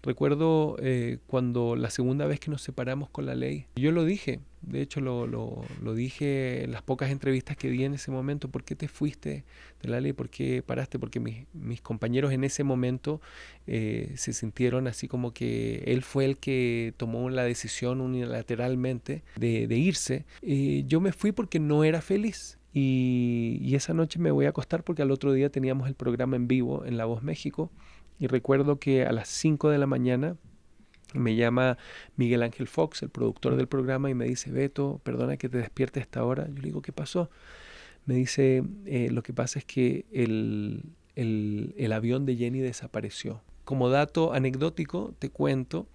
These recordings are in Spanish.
Recuerdo cuando la segunda vez que nos separamos con la ley, yo lo dije, de hecho lo dije en las pocas entrevistas que di en ese momento. ¿Por qué te fuiste de la ley? ¿Por qué paraste? Porque mis compañeros en ese momento se sintieron así como que él fue el que tomó la decisión unilateralmente de irse. Yo me fui porque no era feliz. Y esa noche me voy a acostar porque al otro día teníamos el programa en vivo en La Voz México. Y recuerdo que a las 5 de la mañana me llama Miguel Ángel Fox, el productor del programa, y me dice: Beto, perdona que te despierte a esta hora. Yo le digo: ¿qué pasó? Me dice: lo que pasa es que el avión de Jenny desapareció. Como dato anecdótico, te cuento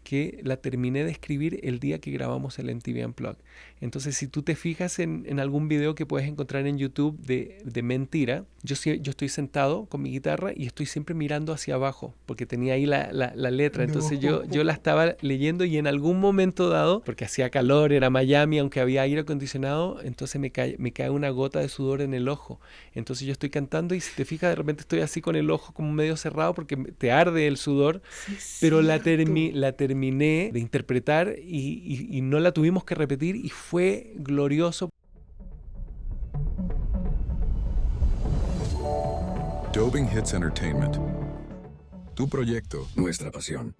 que la terminé de escribir el día que grabamos el MTV Unplugged. Entonces, si tú te fijas en algún video que puedes encontrar en YouTube de Mentira, yo estoy sentado con mi guitarra y estoy siempre mirando hacia abajo, porque tenía ahí la letra. Entonces yo la estaba leyendo y en algún momento dado, porque hacía calor, era Miami, aunque había aire acondicionado, entonces me cae una gota de sudor en el ojo. Entonces yo estoy cantando y si te fijas, de repente estoy así con el ojo como medio cerrado porque te arde el sudor. Sí, Pero la terminé de interpretar y no la tuvimos que repetir y fue glorioso. Doving Hits Entertainment. Tu proyecto, nuestra pasión.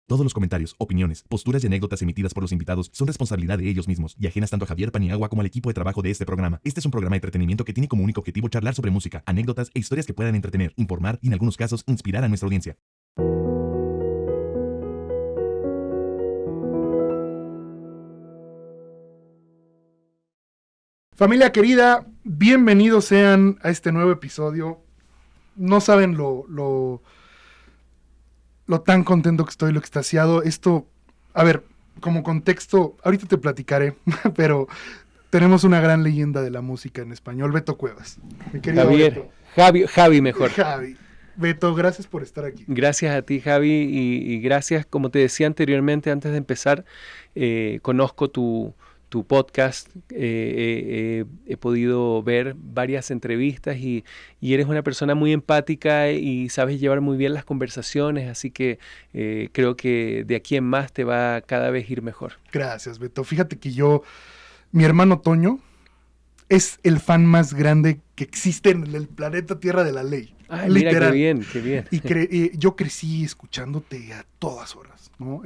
Todos los comentarios, opiniones, posturas y anécdotas emitidas por los invitados son responsabilidad de ellos mismos y ajenas tanto a Javier Paniagua como al equipo de trabajo de este programa. Este es un programa de entretenimiento que tiene como único objetivo charlar sobre música, anécdotas e historias que puedan entretener, informar y en algunos casos inspirar a nuestra audiencia. Familia querida, bienvenidos sean a este nuevo episodio. No saben lo tan contento que estoy, lo extasiado. Esto, a ver, como contexto, ahorita te platicaré, pero tenemos una gran leyenda de la música en español, Beto Cuevas. Mi querido Javier, Beto. Javi mejor. Javi. Beto, gracias por estar aquí. Gracias a ti, Javi, y gracias, como te decía anteriormente, antes de empezar, conozco tu podcast, he podido ver varias entrevistas y eres una persona muy empática y sabes llevar muy bien las conversaciones, así que creo que de aquí en más te va a cada vez ir mejor. Gracias, Beto. Fíjate que mi hermano Toño es el fan más grande que existe en el planeta Tierra de la Ley. Ay, mira, literal. qué bien. Y yo crecí escuchándote a todas horas, ¿no?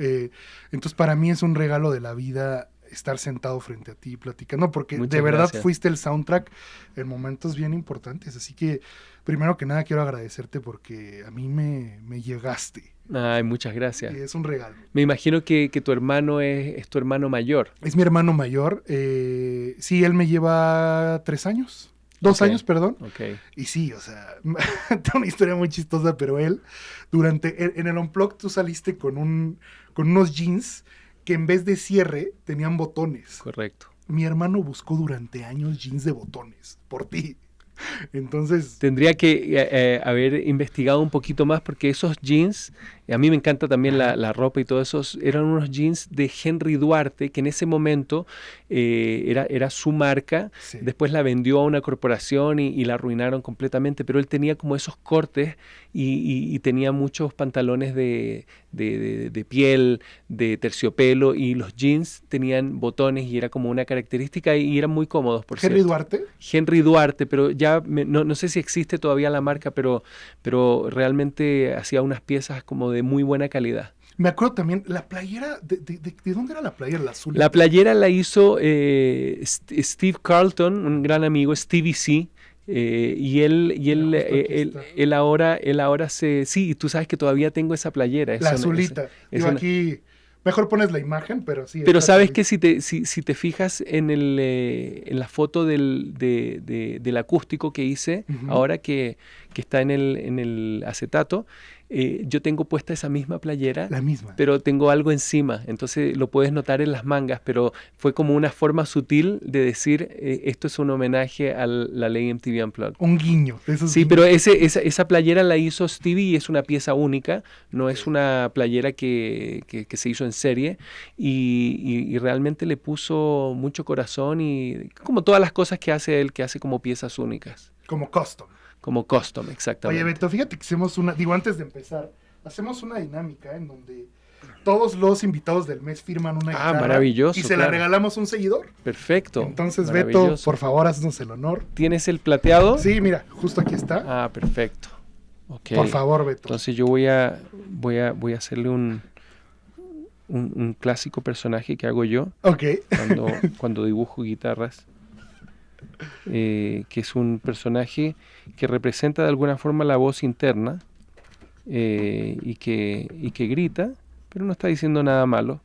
Entonces para mí es un regalo de la vida estar sentado frente a ti platicando, porque Muchas de verdad gracias. fuiste el soundtrack en momentos bien importantes. Así que primero que nada quiero agradecerte porque a mí me llegaste. Ay, muchas gracias. Es un regalo. Me imagino que tu hermano es tu hermano mayor. Es mi hermano mayor. Sí, él me lleva 3 años. 2 años, perdón. Okay. Y sí, o sea, tengo una historia muy chistosa, pero él, en el Unplugged tú saliste con unos jeans que en vez de cierre tenían botones. Correcto. Mi hermano buscó durante años jeans de botones, por ti. Entonces... Tendría que haber investigado un poquito más porque esos jeans, a mí me encanta también la ropa y todo eso, eran unos jeans de Henry Duarte, que en ese momento era su marca, Sí. Después la vendió a una corporación y la arruinaron completamente, pero él tenía como esos cortes y tenía muchos pantalones de piel, de terciopelo, y los jeans tenían botones y era como una característica y eran muy cómodos, por ¿Henry cierto. Duarte? Henry Duarte, pero ya no sé si existe todavía la marca, pero realmente hacía unas piezas como de muy buena calidad. Me acuerdo también, la playera, ¿de dónde era la playera? La azul. La playera la hizo Steve Carlton, un gran amigo, Stevie C. Y él ahora sí, tú sabes que todavía tengo esa playera. La azulita. Aquí, mejor pones la imagen, pero sí. Pero sabes que si te fijas en la foto del acústico que hice, ahora que está en el acetato, yo tengo puesta esa misma playera, La misma. pero tengo algo encima, entonces lo puedes notar en las mangas, pero fue como una forma sutil de decir, esto es un homenaje a la ley MTV Unplugged. Un guiño. De esos Sí, guiños. pero esa playera la hizo Stevie y es una pieza única, no es una playera que se hizo en serie y realmente le puso mucho corazón y como todas las cosas que hace él, que hace como piezas únicas, Como custom. como custom, exactamente. Oye, Beto, fíjate que hacemos antes de empezar, hacemos una dinámica en donde todos los invitados del mes firman una guitarra maravilloso, y se la claro. regalamos a un seguidor. Perfecto. Entonces, Beto, maravilloso. por favor, haznos el honor. ¿Tienes el plateado? Sí, mira, justo aquí está. Ah, perfecto. Ok. Por favor, Beto. Entonces yo voy a hacerle un clásico personaje que hago yo Ok. cuando dibujo guitarras, que es un personaje que representa de alguna forma la voz interna y que grita, pero no está diciendo nada malo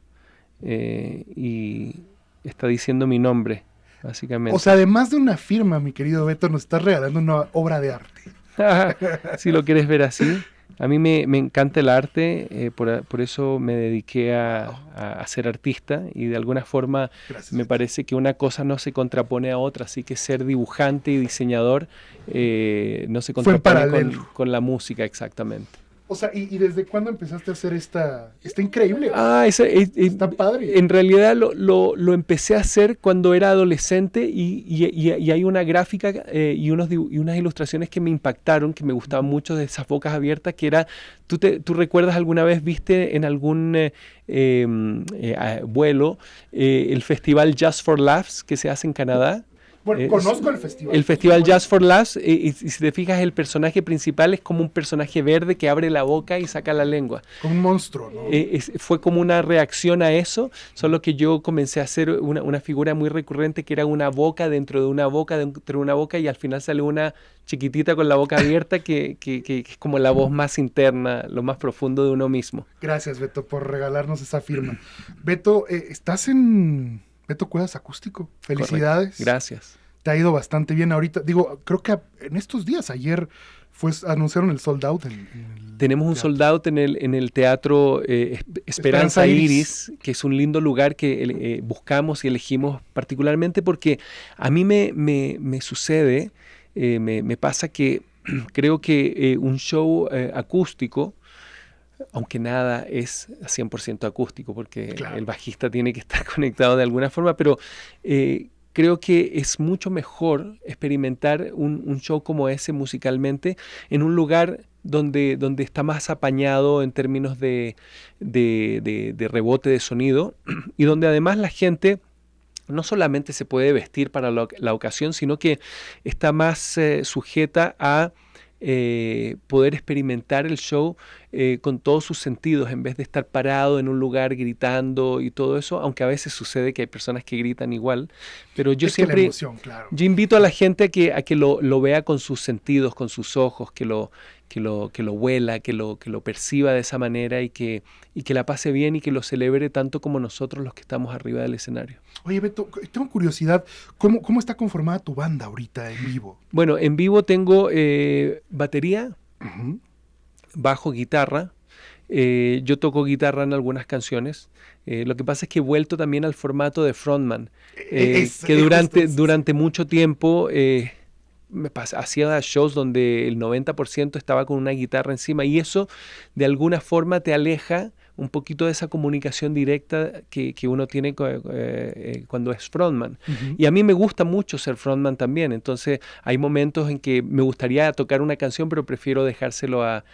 y está diciendo mi nombre, básicamente. O sea, además de una firma, mi querido Beto, nos estás regalando una obra de arte. Si lo quieres ver así. A mí me encanta el arte, por eso me dediqué a ser artista y de alguna forma Gracias. me parece que una cosa no se contrapone a otra, así que ser dibujante y diseñador no se Fue en contrapone paralelo. con la música exactamente. O sea, ¿y desde cuándo empezaste a hacer esta? Está increíble. Está padre. En realidad lo empecé a hacer cuando era adolescente y hay una gráfica y unas ilustraciones que me impactaron, que me gustaban mucho de esas bocas abiertas, que era, ¿tú recuerdas alguna vez viste en algún vuelo el festival Just for Laughs que se hace en Canadá? Bueno, conozco el festival. El festival Just for Laughs, y si te fijas, el personaje principal es como un personaje verde que abre la boca y saca la lengua. Como un monstruo, ¿no? Fue como una reacción a eso, solo que yo comencé a hacer una figura muy recurrente que era una boca dentro de una boca dentro de una boca y al final sale una chiquitita con la boca abierta que es como la voz más interna, lo más profundo de uno mismo. Gracias, Beto, por regalarnos esa firma. Beto, estás en Beto Cuevas Acústico. Felicidades. Correcto. Gracias. Te ha ido bastante bien ahorita. Digo, creo que en estos días, ayer, anunciaron el sold out. Tenemos un sold out en el teatro Esperanza Iris, que es un lindo lugar que buscamos y elegimos particularmente porque a mí me sucede, me pasa que creo que un show acústico, aunque nada es 100% acústico, porque claro, el bajista tiene que estar conectado de alguna forma, pero creo que es mucho mejor experimentar un show como ese musicalmente en un lugar donde está más apañado en términos de rebote de sonido y donde además la gente no solamente se puede vestir para la ocasión, sino que está más sujeta a poder experimentar el show con todos sus sentidos en vez de estar parado en un lugar gritando y todo eso, aunque a veces sucede que hay personas que gritan igual, pero yo siempre la emoción, claro. Yo invito a la gente a que lo vea con sus sentidos, con sus ojos, que lo huela, que lo perciba de esa manera y que la pase bien y que lo celebre tanto como nosotros los que estamos arriba del escenario. Oye, Beto, tengo curiosidad, ¿cómo está conformada tu banda ahorita en vivo? Bueno, en vivo tengo batería, bajo, guitarra. Yo toco guitarra en algunas canciones. Lo que pasa es que he vuelto también al formato de frontman, que durante mucho tiempo hacía shows donde el 90% estaba con una guitarra encima y eso de alguna forma te aleja un poquito de esa comunicación directa que uno tiene cuando es frontman. Y a mí me gusta mucho ser frontman también, entonces hay momentos en que me gustaría tocar una canción, pero prefiero dejárselo a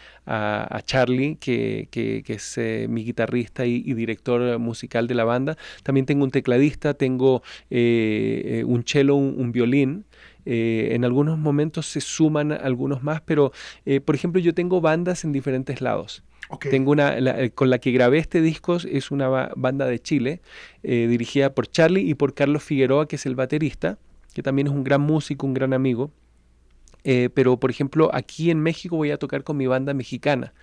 Charlie, que es mi guitarrista y director musical de la banda. También tengo un tecladista, tengo un cello, un violín. En algunos momentos se suman algunos más, pero por ejemplo yo tengo bandas en diferentes lados. Okay. Tengo con la que grabé este disco, es una banda de Chile, dirigida por Charlie y por Carlos Figueroa, que es el baterista, que también es un gran músico, un gran amigo. Pero por ejemplo aquí en México voy a tocar con mi banda mexicana.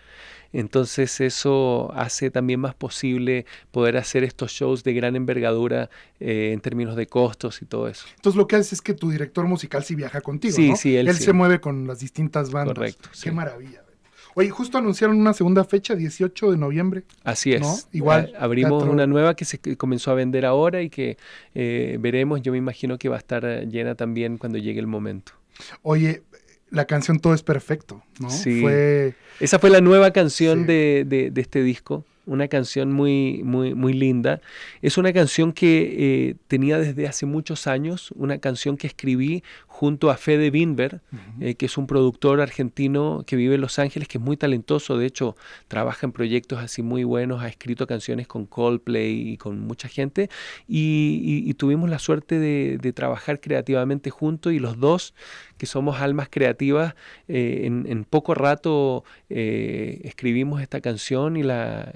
Entonces eso hace también más posible poder hacer estos shows de gran envergadura en términos de costos y todo eso. Entonces lo que haces es que tu director musical sí viaja contigo, sí, ¿no? Sí, él sí. Se mueve con las distintas bandas. Correcto. Qué sí. maravilla. Oye, justo anunciaron una segunda fecha, 18 de noviembre. Así es. ¿No? Igual, Abrimos teatro. una nueva que comenzó a vender ahora y que veremos. Yo me imagino que va a estar llena también cuando llegue el momento. Oye, la canción Todo es Perfecto, ¿no? Sí. Fue... Esa fue la nueva canción Sí. de este disco. Una canción muy, muy, muy linda. Es una canción que tenía desde hace muchos años, una canción que escribí junto a Fede Winberg, que es un productor argentino que vive en Los Ángeles, que es muy talentoso. De hecho, trabaja en proyectos así muy buenos, ha escrito canciones con Coldplay y con mucha gente. Y tuvimos la suerte de trabajar creativamente juntos, y los dos, que somos almas creativas, en poco rato escribimos esta canción y la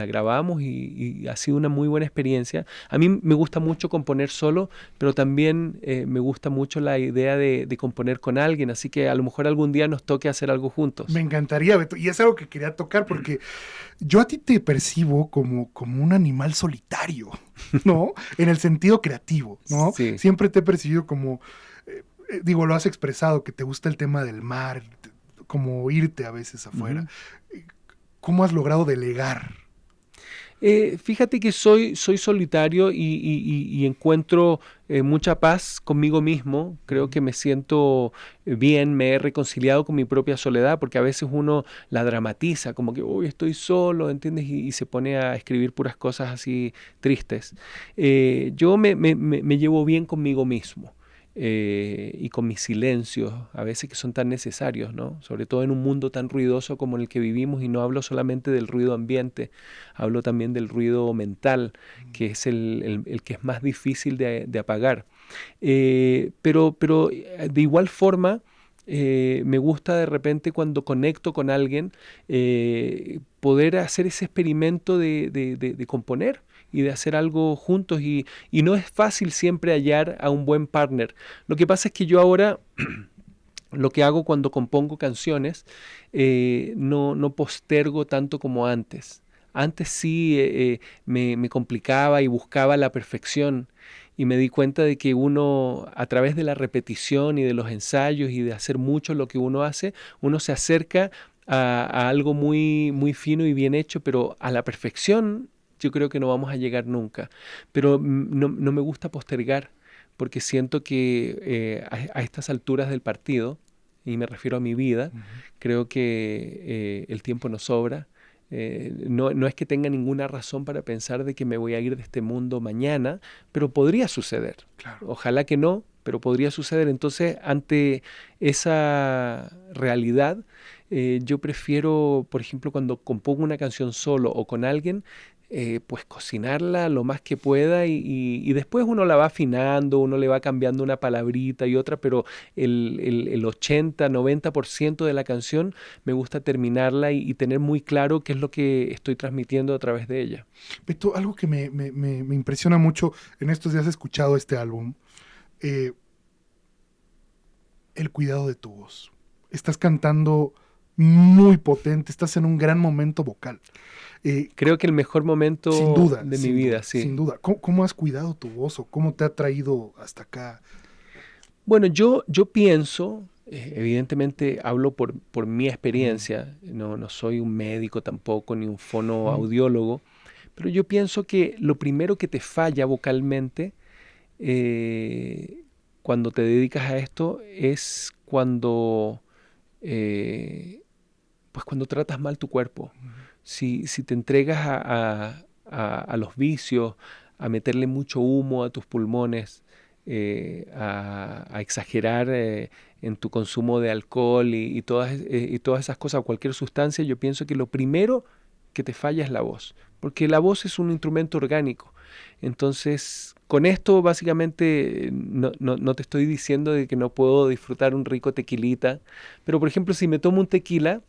grabamos, y ha sido una muy buena experiencia. A mí me gusta mucho componer solo, pero también me gusta mucho la idea de componer con alguien, así que a lo mejor algún día nos toque hacer algo juntos. Me encantaría, Beto, y es algo que quería tocar porque yo a ti te percibo como un animal solitario, ¿no? En el sentido creativo, ¿no? Sí. Siempre te he percibido como, digo, lo has expresado, que te gusta el tema del mar, como irte a veces afuera. ¿Cómo has logrado delegar? Fíjate que soy solitario y encuentro mucha paz conmigo mismo. Creo que me siento bien, me he reconciliado con mi propia soledad, porque a veces uno la dramatiza, como que hoy estoy solo, ¿entiendes? Y se pone a escribir puras cosas así tristes. Yo me llevo bien conmigo mismo. Y con mis silencios, a veces que son tan necesarios, ¿no? Sobre todo en un mundo tan ruidoso como el que vivimos, y no hablo solamente del ruido ambiente, hablo también del ruido mental, que es el que es más difícil de apagar. Pero de igual forma, me gusta de repente cuando conecto con alguien, poder hacer ese experimento de componer y de hacer algo juntos, y no es fácil siempre hallar a un buen partner. Lo que pasa es que yo ahora lo que hago cuando compongo canciones, no postergo tanto como antes. Antes sí me complicaba y buscaba la perfección, y me di cuenta de que uno, a través de la repetición y de los ensayos y de hacer mucho lo que uno hace, uno se acerca a algo muy, muy fino y bien hecho, pero a la perfección yo creo que no vamos a llegar nunca. Pero no me gusta postergar, porque siento que a estas alturas del partido, y me refiero a mi vida, creo que el tiempo nos sobra. No es que tenga ninguna razón para pensar de que me voy a ir de este mundo mañana, pero podría suceder. Claro. Ojalá que no, pero podría suceder. Entonces, ante esa realidad, yo prefiero, por ejemplo, cuando compongo una canción solo o con alguien, pues cocinarla lo más que pueda, y después uno la va afinando, uno le va cambiando una palabrita y otra, pero el 80-90% de la canción me gusta terminarla y tener muy claro qué es lo que estoy transmitiendo a través de ella. Beto, algo que me impresiona mucho, en estos días he escuchado este álbum, el cuidado de tu voz. Estás cantando muy potente, estás en un gran momento vocal. Creo que el mejor momento sin duda, de sin mi vida, duda, sí. Sin duda. ¿Cómo has cuidado tu voz o cómo te ha traído hasta acá? Bueno, yo pienso, evidentemente hablo por mi experiencia, no soy un médico tampoco, ni un fonoaudiólogo, pero yo pienso que lo primero que te falla vocalmente cuando te dedicas a esto es cuando tratas mal tu cuerpo. Si te entregas a los vicios, a meterle mucho humo a tus pulmones, a exagerar en tu consumo de alcohol y todas esas cosas, cualquier sustancia, yo pienso que lo primero que te falla es la voz, porque la voz es un instrumento orgánico. Entonces, con esto básicamente no te estoy diciendo de que no puedo disfrutar un rico tequilita, pero por ejemplo, si me tomo un tequila,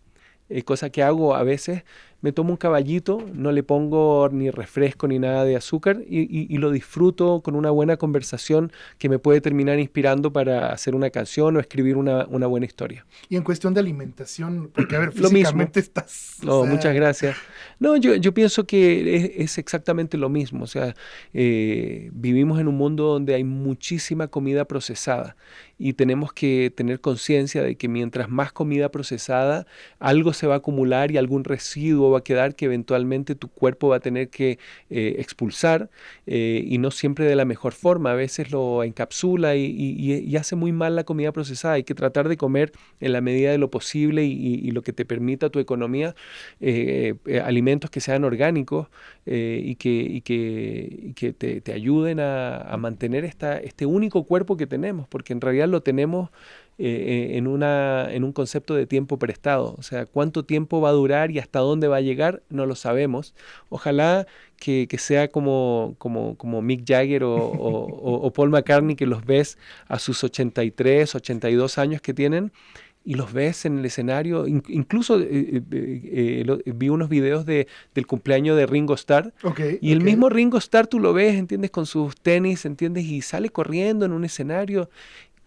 cosa que hago a veces, me tomo un caballito, no le pongo ni refresco ni nada de azúcar y lo disfruto con una buena conversación que me puede terminar inspirando para hacer una canción o escribir una buena historia. Y en cuestión de alimentación, porque a ver, Lo físicamente mismo. estás... o No, sea, muchas gracias. No, yo pienso que es exactamente lo mismo. O sea, vivimos en un mundo donde hay muchísima comida procesada y tenemos que tener conciencia de que mientras más comida procesada, algo se va a acumular y algún residuo va a quedar que eventualmente tu cuerpo va a tener que expulsar y no siempre de la mejor forma. A veces lo encapsula y hace muy mal la comida procesada. Hay que tratar de comer en la medida de lo posible y lo que te permita tu economía, alimentos que sean orgánicos y que te ayuden a mantener este único cuerpo que tenemos, porque en realidad lo tenemos en un concepto de tiempo prestado. O sea, cuánto tiempo va a durar y hasta dónde va a llegar, no lo sabemos. Ojalá que sea como Mick Jagger o Paul McCartney, que los ves a sus 83, 82 años que tienen, y los ves en el escenario. Incluso vi unos videos del cumpleaños de Ringo Starr, y el mismo Ringo Starr tú lo ves, ¿entiendes? Con sus tenis, ¿entiendes? Y sale corriendo en un escenario.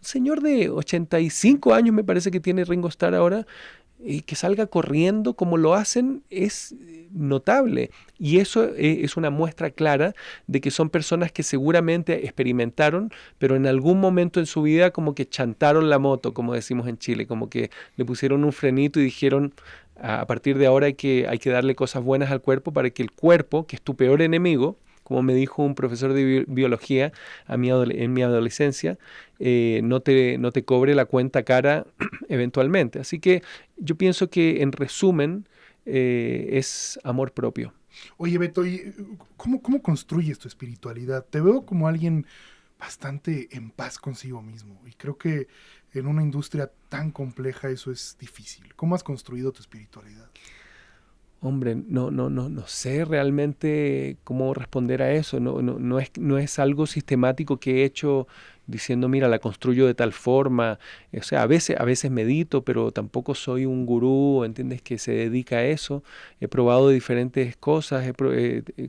Un señor de 85 años me parece que tiene Ringo Starr ahora, y que salga corriendo como lo hacen es notable. Y eso es una muestra clara de que son personas que seguramente experimentaron, pero en algún momento en su vida como que chantaron la moto, como decimos en Chile, como que le pusieron un frenito y dijeron, a partir de ahora hay que darle cosas buenas al cuerpo para que el cuerpo, que es tu peor enemigo, como me dijo un profesor de biología en mi adolescencia, no te cobre la cuenta cara eventualmente. Así que yo pienso que en resumen es amor propio. Oye, Beto, ¿y cómo construyes tu espiritualidad? Te veo como alguien bastante en paz consigo mismo y creo que en una industria tan compleja eso es difícil. ¿Cómo has construido tu espiritualidad? Hombre, no sé realmente cómo responder a eso. No es algo sistemático que he hecho diciendo, mira, la construyo de tal forma. O sea, a veces medito, pero tampoco soy un gurú, ¿entiendes? Que se dedica a eso. He probado diferentes cosas.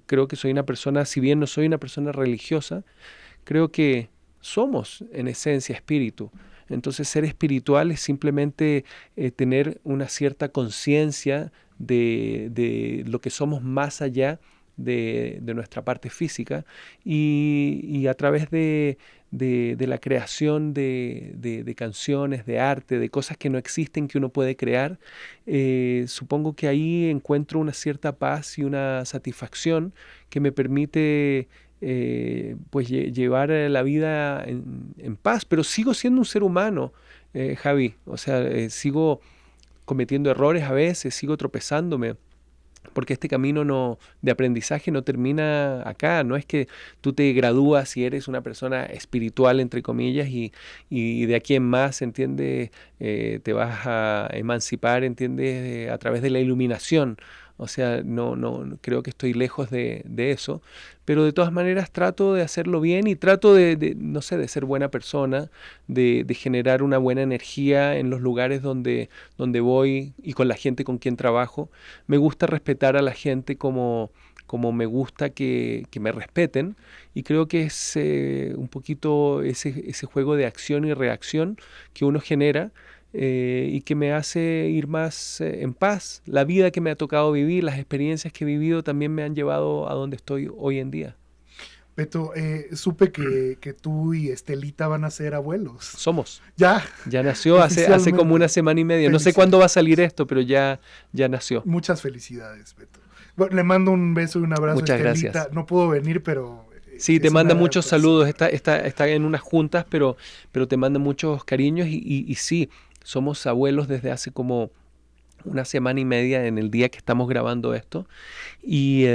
Creo que soy una persona, si bien no soy una persona religiosa, creo que somos en esencia espíritu. Entonces ser espiritual es simplemente tener una cierta conciencia de lo que somos más allá de nuestra parte física y a través de la creación de canciones, de arte, de cosas que no existen que uno puede crear, supongo que ahí encuentro una cierta paz y una satisfacción que me permite pues llevar la vida en paz, pero sigo siendo un ser humano, Javi. O sea, sigo cometiendo errores a veces, sigo tropezándome, porque este camino de aprendizaje no termina acá. No es que tú te gradúas y eres una persona espiritual, entre comillas, y de aquí en más, ¿entiendes? Te vas a emancipar, ¿entiendes? A través de la iluminación. O sea, no creo que estoy lejos de eso, pero de todas maneras trato de hacerlo bien y trato no sé, de ser buena persona, de generar una buena energía en los lugares donde voy y con la gente con quien trabajo. Me gusta respetar a la gente como me gusta que me respeten, y creo que es un poquito ese juego de acción y reacción que uno genera, y que me hace ir más en paz. La vida que me ha tocado vivir, las experiencias que he vivido también me han llevado a donde estoy hoy en día. Beto, supe que tú y Estelita van a ser abuelos. Somos. Ya nació hace como una semana y media. No sé cuándo va a salir esto, pero ya nació. Muchas felicidades, Beto. Bueno, le mando un beso y un abrazo Muchas a Estelita. gracias. No puedo venir, pero... Sí, te manda muchos saludos. Está en unas juntas, pero te manda muchos cariños y sí, somos abuelos desde hace como una semana y media en el día que estamos grabando esto. Y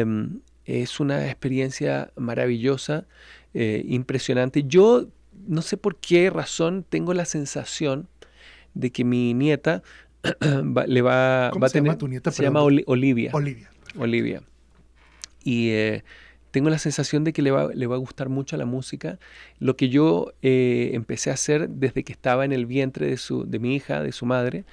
es una experiencia maravillosa, impresionante. Yo no sé por qué razón tengo la sensación de que mi nieta va a tener... ¿Cómo se llama tu nieta? Se llama Olivia. Olivia. Olivia. Y tengo la sensación de que le va a gustar mucho la música. Lo que yo empecé a hacer desde que estaba en el vientre de mi hija, de su madre,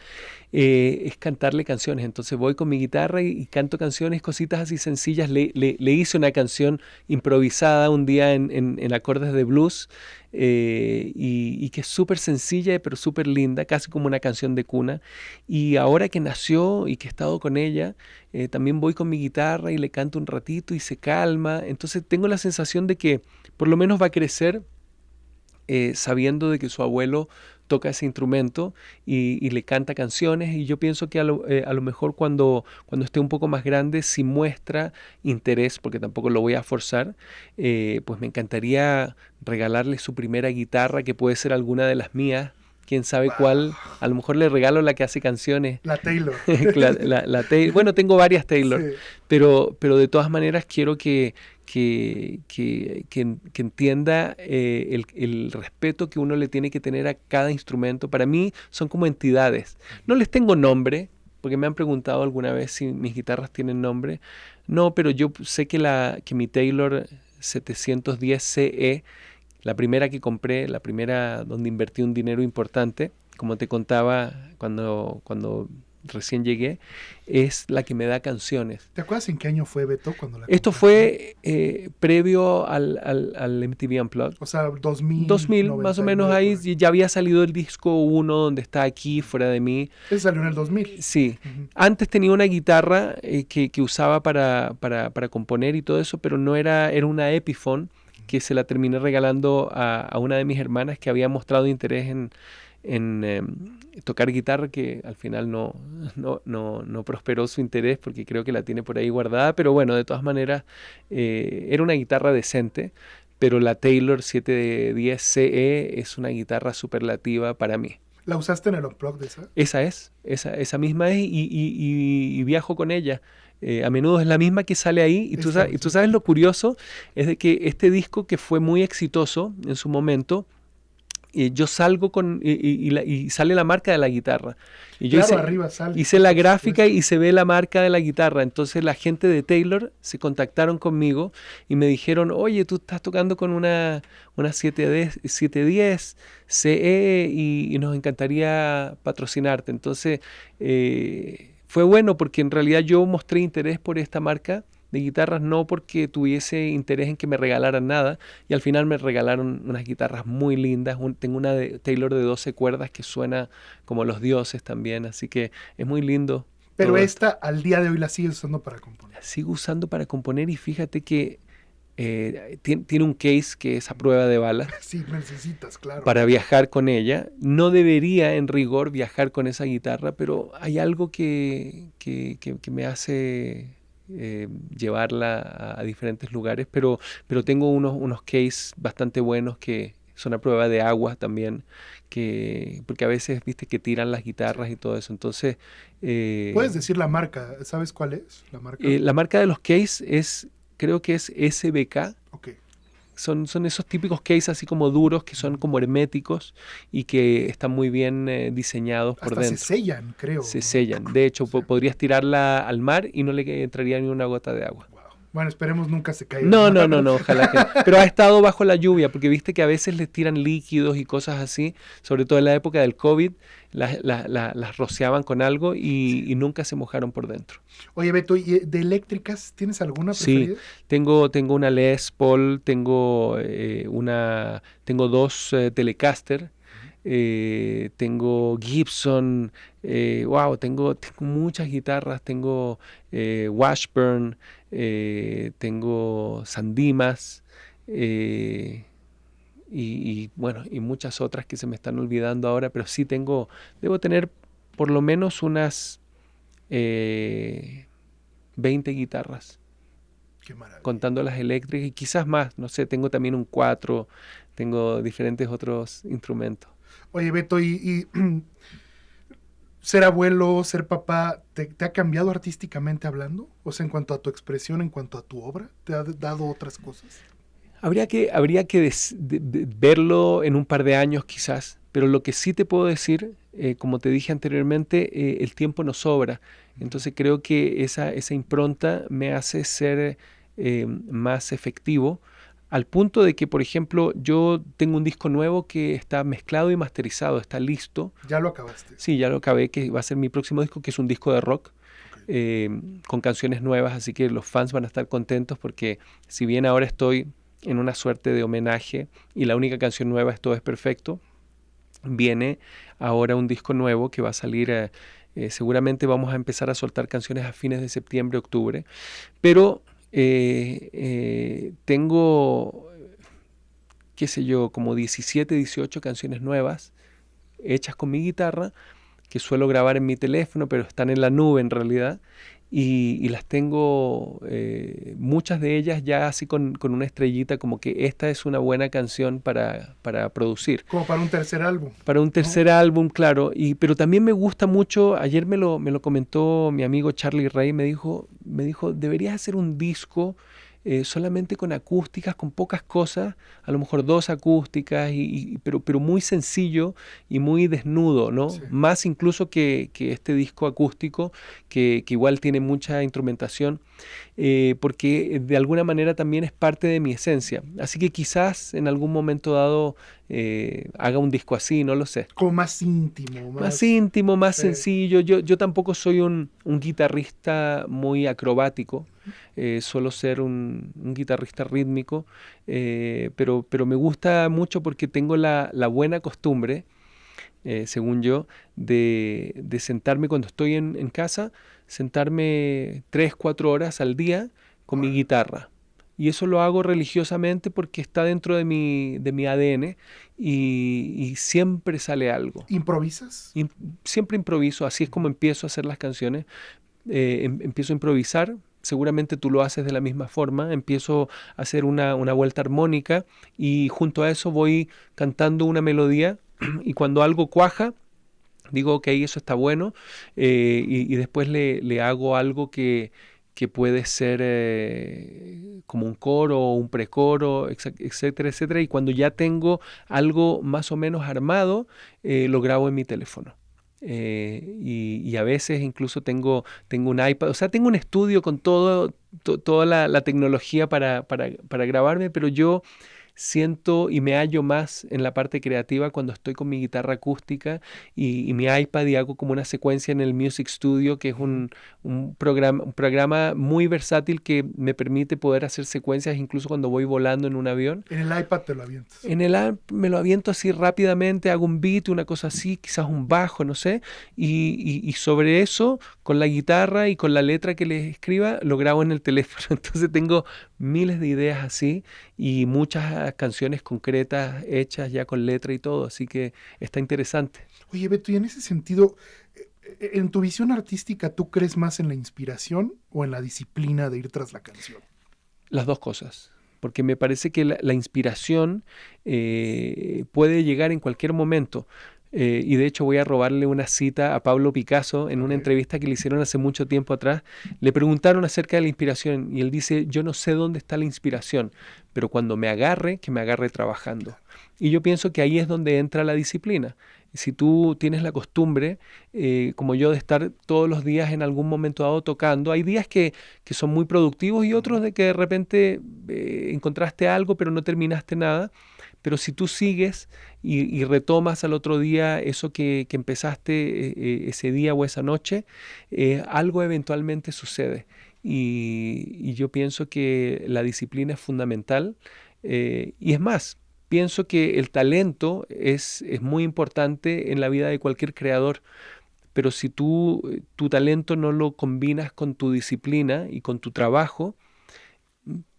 es cantarle canciones. Entonces voy con mi guitarra y canto canciones, cositas así sencillas. Le hice una canción improvisada un día en acordes de blues, y que es súper sencilla pero súper linda, casi como una canción de cuna. Y ahora que nació y que he estado con ella, también voy con mi guitarra y le canto un ratito y se calma. Entonces tengo la sensación de que por lo menos va a crecer sabiendo de que su abuelo toca ese instrumento y le canta canciones, y yo pienso que a lo mejor cuando esté un poco más grande, si muestra interés, porque tampoco lo voy a forzar, pues me encantaría regalarle su primera guitarra, que puede ser alguna de las mías, quién sabe cuál. A lo mejor le regalo la que hace canciones. La Taylor. Bueno, tengo varias Taylor, Sí. pero de todas maneras quiero que entienda el respeto que uno le tiene que tener a cada instrumento. Para mí son como entidades. No les tengo nombre, porque me han preguntado alguna vez si mis guitarras tienen nombre. No, pero yo sé que mi Taylor 710 CE, la primera que compré, la primera donde invertí un dinero importante, como te contaba cuando recién llegué, es la que me da canciones. ¿Te acuerdas en qué año fue, Beto, cuando la Esto compraste? fue previo al MTV Unplugged. O sea, 2000. 2000, más o menos ahí, por ahí. ya había salido el disco 1 donde está Aquí, Fuera de Mí. Ese salió en el 2000. Sí, Ujú. antes tenía una guitarra que usaba para componer y todo eso, pero no era una Epiphone, que se la terminé regalando a una de mis hermanas que había mostrado interés en tocar guitarra, que al final no prosperó su interés, porque creo que la tiene por ahí guardada, pero bueno, de todas maneras era una guitarra decente, pero la Taylor 710 CE es una guitarra superlativa para mí. ¿La usaste en el Unplugged de esa? Esa misma es, y viajo con ella. A menudo es la misma que sale ahí, y tú sabes lo curioso, es de que este disco, que fue muy exitoso en su momento, yo salgo y sale la marca de la guitarra. Y yo Claro, arriba sale. hice la por gráfica supuesto. y se ve la marca de la guitarra. Entonces la gente de Taylor se contactaron conmigo y me dijeron: oye, tú estás tocando con una 710 CE y nos encantaría patrocinarte. Entonces fue bueno, porque en realidad yo mostré interés por esta marca de guitarras, no porque tuviese interés en que me regalaran nada, y al final me regalaron unas guitarras muy lindas. Tengo una de Taylor de 12 cuerdas que suena como los dioses también, así que es muy lindo. Pero todo esta al día de hoy la sigues usando para componer. La sigo usando para componer, y fíjate que tiene un case que es a prueba de balas Sí, necesitas, claro. para viajar con ella. No debería en rigor viajar con esa guitarra, pero hay algo que me hace llevarla a diferentes lugares, pero tengo unos case bastante buenos que son a prueba de agua también, porque a veces viste que tiran las guitarras y todo eso. Entonces Puedes decir la marca, ¿sabes cuál es? La marca. la marca de los case creo que es SBK. Ok. Son esos típicos case así como duros, que son como herméticos y que están muy bien diseñados por Hasta dentro. se sellan, creo. Se ¿no? sellan. De hecho, Sí. podrías tirarla al mar y no le entraría ni una gota de agua. Wow. Bueno, esperemos nunca se caiga. No, ojalá que no. Pero ha estado bajo la lluvia, porque viste que a veces les tiran líquidos y cosas así, sobre todo en la época del COVID, las rociaban con algo y nunca se mojaron por dentro. Oye, Beto, ¿y de eléctricas tienes alguna Sí, preferida? tengo una Les Paul, tengo dos Telecaster, tengo Gibson, tengo muchas guitarras, tengo Washburn, tengo Sandimas, bueno, y muchas otras que se me están olvidando ahora, pero sí debo tener por lo menos unas 20 guitarras, Qué maravilla. contando las eléctricas, y quizás más, no sé, tengo también un 4, tengo diferentes otros instrumentos. Oye, Beto, y ser abuelo, ser papá, ¿te ha cambiado artísticamente hablando? O sea, en cuanto a tu expresión, en cuanto a tu obra, ¿te ha dado otras cosas? Habría que verlo en un par de años quizás, pero lo que sí te puedo decir, como te dije anteriormente, el tiempo nos sobra. Entonces creo que esa impronta me hace ser más efectivo, al punto de que, por ejemplo, yo tengo un disco nuevo que está mezclado y masterizado, está listo. Ya lo acabaste. Sí, ya lo acabé, que va a ser mi próximo disco, que es un disco de rock. Con canciones nuevas, así que los fans van a estar contentos porque si bien ahora estoy en una suerte de homenaje y la única canción nueva es Todo es Perfecto, viene ahora un disco nuevo que va a salir, seguramente vamos a empezar a soltar canciones a fines de septiembre, octubre, pero tengo, qué sé yo, como 17, 18 canciones nuevas hechas con mi guitarra, que suelo grabar en mi teléfono, pero están en la nube en realidad, y las tengo, muchas de ellas ya así con una estrellita, como que esta es una buena canción para producir. Como para un tercer álbum. Para un tercer álbum, claro, pero también me gusta mucho, ayer me lo comentó mi amigo Charlie Ray, me dijo, deberías hacer un disco solamente con acústicas, con pocas cosas, a lo mejor 2 acústicas, pero muy sencillo y muy desnudo, ¿no? Sí. Más incluso que este disco acústico, que igual tiene mucha instrumentación, porque de alguna manera también es parte de mi esencia. Así que quizás en algún momento dado haga un disco así, no lo sé. Como más íntimo. Más íntimo, más sí. sencillo. Yo tampoco soy un guitarrista muy acrobático. Suelo ser un guitarrista rítmico, pero me gusta mucho porque tengo la buena costumbre, según yo, de sentarme cuando estoy en casa, sentarme 3, 4 horas al día con mi guitarra. Y eso lo hago religiosamente porque está dentro de mi ADN y siempre sale algo. ¿Improvisas? Siempre improviso, así es como empiezo a hacer las canciones. Empiezo a improvisar, seguramente tú lo haces de la misma forma, empiezo a hacer una vuelta armónica y junto a eso voy cantando una melodía y cuando algo cuaja, digo, ok, eso está bueno, y después le hago algo que puede ser como un coro o un precoro, etcétera, etcétera, y cuando ya tengo algo más o menos armado, lo grabo en mi teléfono. Y a veces incluso tengo un iPad, o sea, tengo un estudio con toda la tecnología para grabarme, pero yo siento y me hallo más en la parte creativa cuando estoy con mi guitarra acústica y mi iPad y hago como una secuencia en el Music Studio, que es un programa muy versátil que me permite poder hacer secuencias incluso cuando voy volando en un avión. En el iPad te lo avientas. En el app me lo aviento así rápidamente, hago un beat, una cosa así, quizás un bajo, no sé, y sobre eso, con la guitarra y con la letra que les escriba, lo grabo en el teléfono. Entonces tengo miles de ideas así y muchas canciones concretas hechas ya con letra y todo, así que está interesante. Oye, Beto, y en ese sentido, en tu visión artística, ¿tú crees más en la inspiración o en la disciplina de ir tras la canción? Las dos cosas. Porque me parece que la inspiración puede llegar en cualquier momento. Y de hecho voy a robarle una cita a Pablo Picasso en una entrevista que le hicieron hace mucho tiempo atrás. Le preguntaron acerca de la inspiración y él dice, yo no sé dónde está la inspiración, pero cuando me agarre, que me agarre trabajando. Y yo pienso que ahí es donde entra la disciplina. Si tú tienes la costumbre, como yo, de estar todos los días en algún momento dado tocando, hay días que son muy productivos y otros de que de repente encontraste algo pero no terminaste nada. Pero si tú sigues y retomas al otro día eso que empezaste ese día o esa noche, algo eventualmente sucede. Y yo pienso que la disciplina es fundamental. Y es más, pienso que el talento es muy importante en la vida de cualquier creador. Pero si tu talento no lo combinas con tu disciplina y con tu trabajo,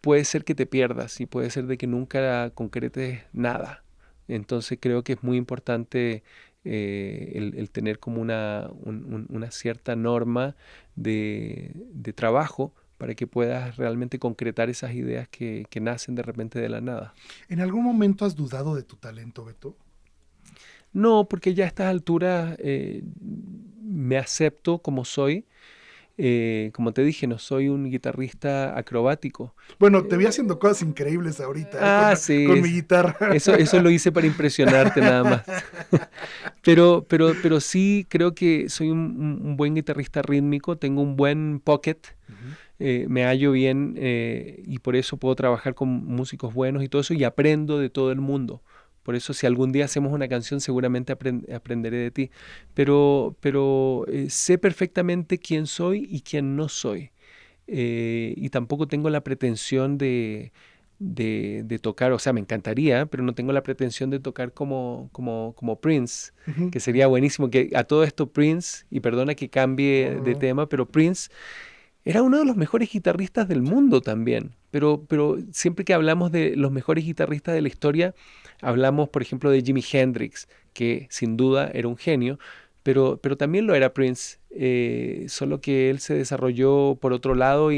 puede ser que te pierdas y puede ser de que nunca concretes nada. Entonces creo que es muy importante el tener como una cierta norma de trabajo para que puedas realmente concretar esas ideas que nacen de repente de la nada. ¿En algún momento has dudado de tu talento, Beto? No, porque ya a estas alturas me acepto como soy. Como te dije, no soy un guitarrista acrobático. Bueno, te vi haciendo cosas increíbles ahorita Sí, con mi guitarra. Eso lo hice para impresionarte nada más. Pero sí creo que soy un buen guitarrista rítmico, tengo un buen pocket. me hallo bien y por eso puedo trabajar con músicos buenos y todo eso y aprendo de todo el mundo. Por eso si algún día hacemos una canción seguramente aprenderé de ti. Pero sé perfectamente quién soy y quién no soy. Y tampoco tengo la pretensión de tocar, o sea, me encantaría, pero no tengo la pretensión de tocar como Prince, Ujú. que sería buenísimo. Que a todo esto Prince, y perdona que cambie No, no, de no. tema, pero Prince era uno de los mejores guitarristas del mundo también. Pero siempre que hablamos de los mejores guitarristas de la historia, hablamos, por ejemplo, de Jimi Hendrix, que sin duda era un genio, pero también lo era Prince, solo que él se desarrolló por otro lado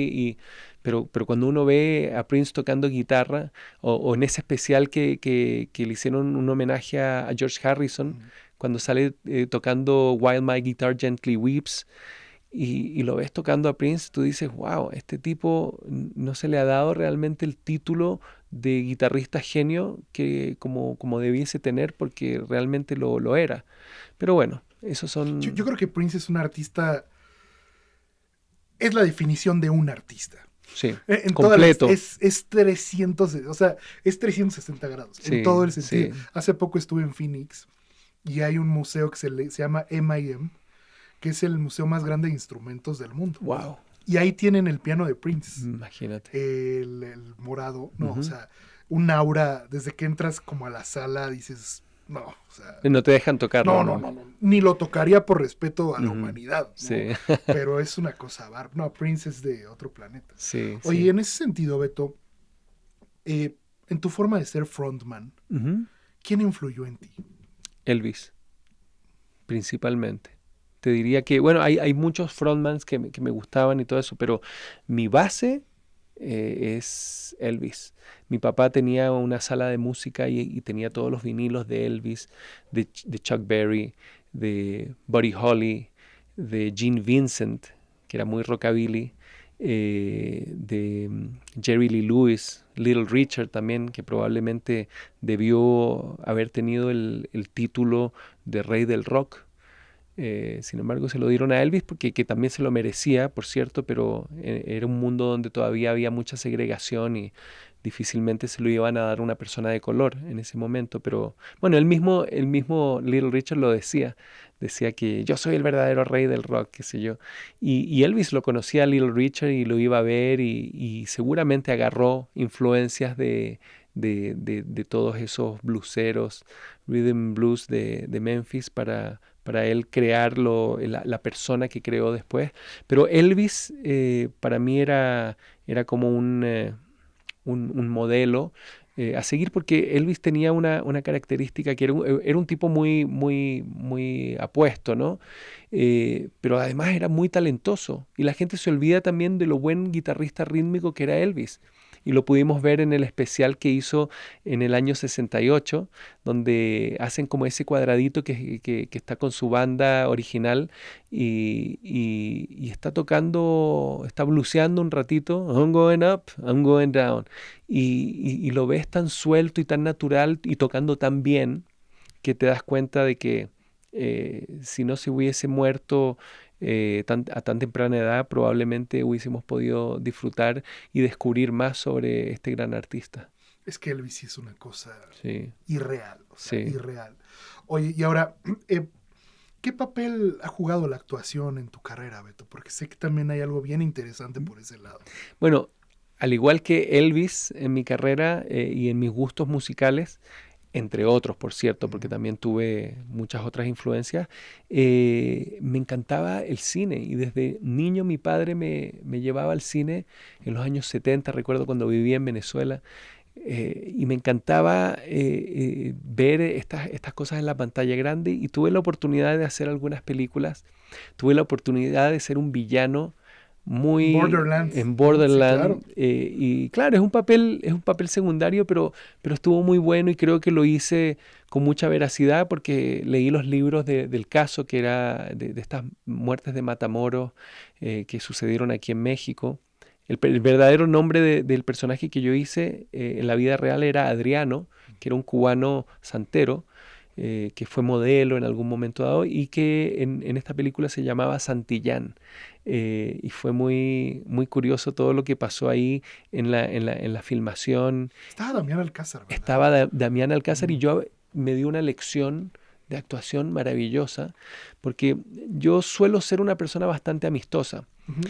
pero cuando uno ve a Prince tocando guitarra, o en ese especial que le hicieron un homenaje a George Harrison, cuando sale tocando While My Guitar Gently Weeps, y lo ves tocando a Prince, tú dices, wow, este tipo no se le ha dado realmente el título de guitarrista genio que como debiese tener, porque realmente lo era. Pero bueno, esos Yo son... creo que Prince es un artista, es la definición de un artista. Sí, En toda completo. es 300, o sea, es 360 grados, en Sí, todo el sentido. sí. Hace poco estuve en Phoenix y hay un museo que se llama MIM, que es el museo más grande de instrumentos del mundo. Wow, Y ahí tienen el piano de Prince, imagínate. el morado, no, o Ujú. sea, un aura, desde que entras como a la sala, dices, no, o sea, No te dejan tocarlo, no, ¿no? no, no, ni lo tocaría por respeto a la Ujú. humanidad, ¿no? Sí, Pero es una cosa no, Prince es de otro planeta. sí, Oye, sí. en ese sentido, Beto, en tu forma de ser frontman, Ujú. ¿quién influyó en ti? Elvis, principalmente. Te diría que, bueno, hay muchos frontmans que me gustaban y todo eso, pero mi base es Elvis. Mi papá tenía una sala de música y tenía todos los vinilos de Elvis, de Chuck Berry, de Buddy Holly, de Gene Vincent, que era muy rockabilly, Jerry Lee Lewis, Little Richard también, que probablemente debió haber tenido el título de rey del rock. Sin embargo, se lo dieron a Elvis porque que también se lo merecía, por cierto, pero era un mundo donde todavía había mucha segregación y difícilmente se lo iban a dar a una persona de color en ese momento. Pero bueno, el mismo Little Richard lo decía que yo soy el verdadero rey del rock, qué sé yo. Y Elvis lo conocía a Little Richard y lo iba a ver y seguramente agarró influencias de todos esos blueseros, rhythm blues de Memphis para él crear la persona que creó después. Pero Elvis para mí era como un modelo a seguir porque Elvis tenía una característica que era un tipo muy, muy, muy apuesto, ¿no? Pero además era muy talentoso y la gente se olvida también de lo buen guitarrista rítmico que era Elvis. Y lo pudimos ver en el especial que hizo en el año 68, donde hacen como ese cuadradito que está con su banda original y está tocando, está bluseando un ratito, I'm going up, I'm going down. Y lo ves tan suelto y tan natural y tocando tan bien que te das cuenta de que si no se hubiese muerto a tan temprana edad, probablemente hubiésemos podido disfrutar y descubrir más sobre este gran artista. Es que Elvis sí es una cosa Sí, irreal, o sea, sí. irreal. Oye, y ahora, ¿qué papel ha jugado la actuación en tu carrera, Beto? Porque sé que también hay algo bien interesante por ese lado. Bueno, al igual que Elvis en mi carrera y en mis gustos musicales, entre otros, por cierto, porque también tuve muchas otras influencias, me encantaba el cine y desde niño mi padre me llevaba al cine en los años 70, recuerdo cuando vivía en Venezuela, y me encantaba ver estas cosas en la pantalla grande y tuve la oportunidad de hacer algunas películas, tuve la oportunidad de ser un villano muy Borderlands, en ¿no? Sí, Borderland claro. y claro, es un papel secundario, pero estuvo muy bueno y creo que lo hice con mucha veracidad porque leí los libros del caso que era de estas muertes de Matamoros que sucedieron aquí en México. El verdadero nombre del personaje que yo hice en la vida real era Adriano, que era un cubano santero, que fue modelo en algún momento dado y que en esta película se llamaba Santillán. Y fue muy, muy curioso todo lo que pasó ahí en la filmación. Estaba Damián Alcázar, ¿verdad? Estaba Damián Alcázar y yo me dio una lección de actuación maravillosa, porque yo suelo ser una persona bastante amistosa. Ujú.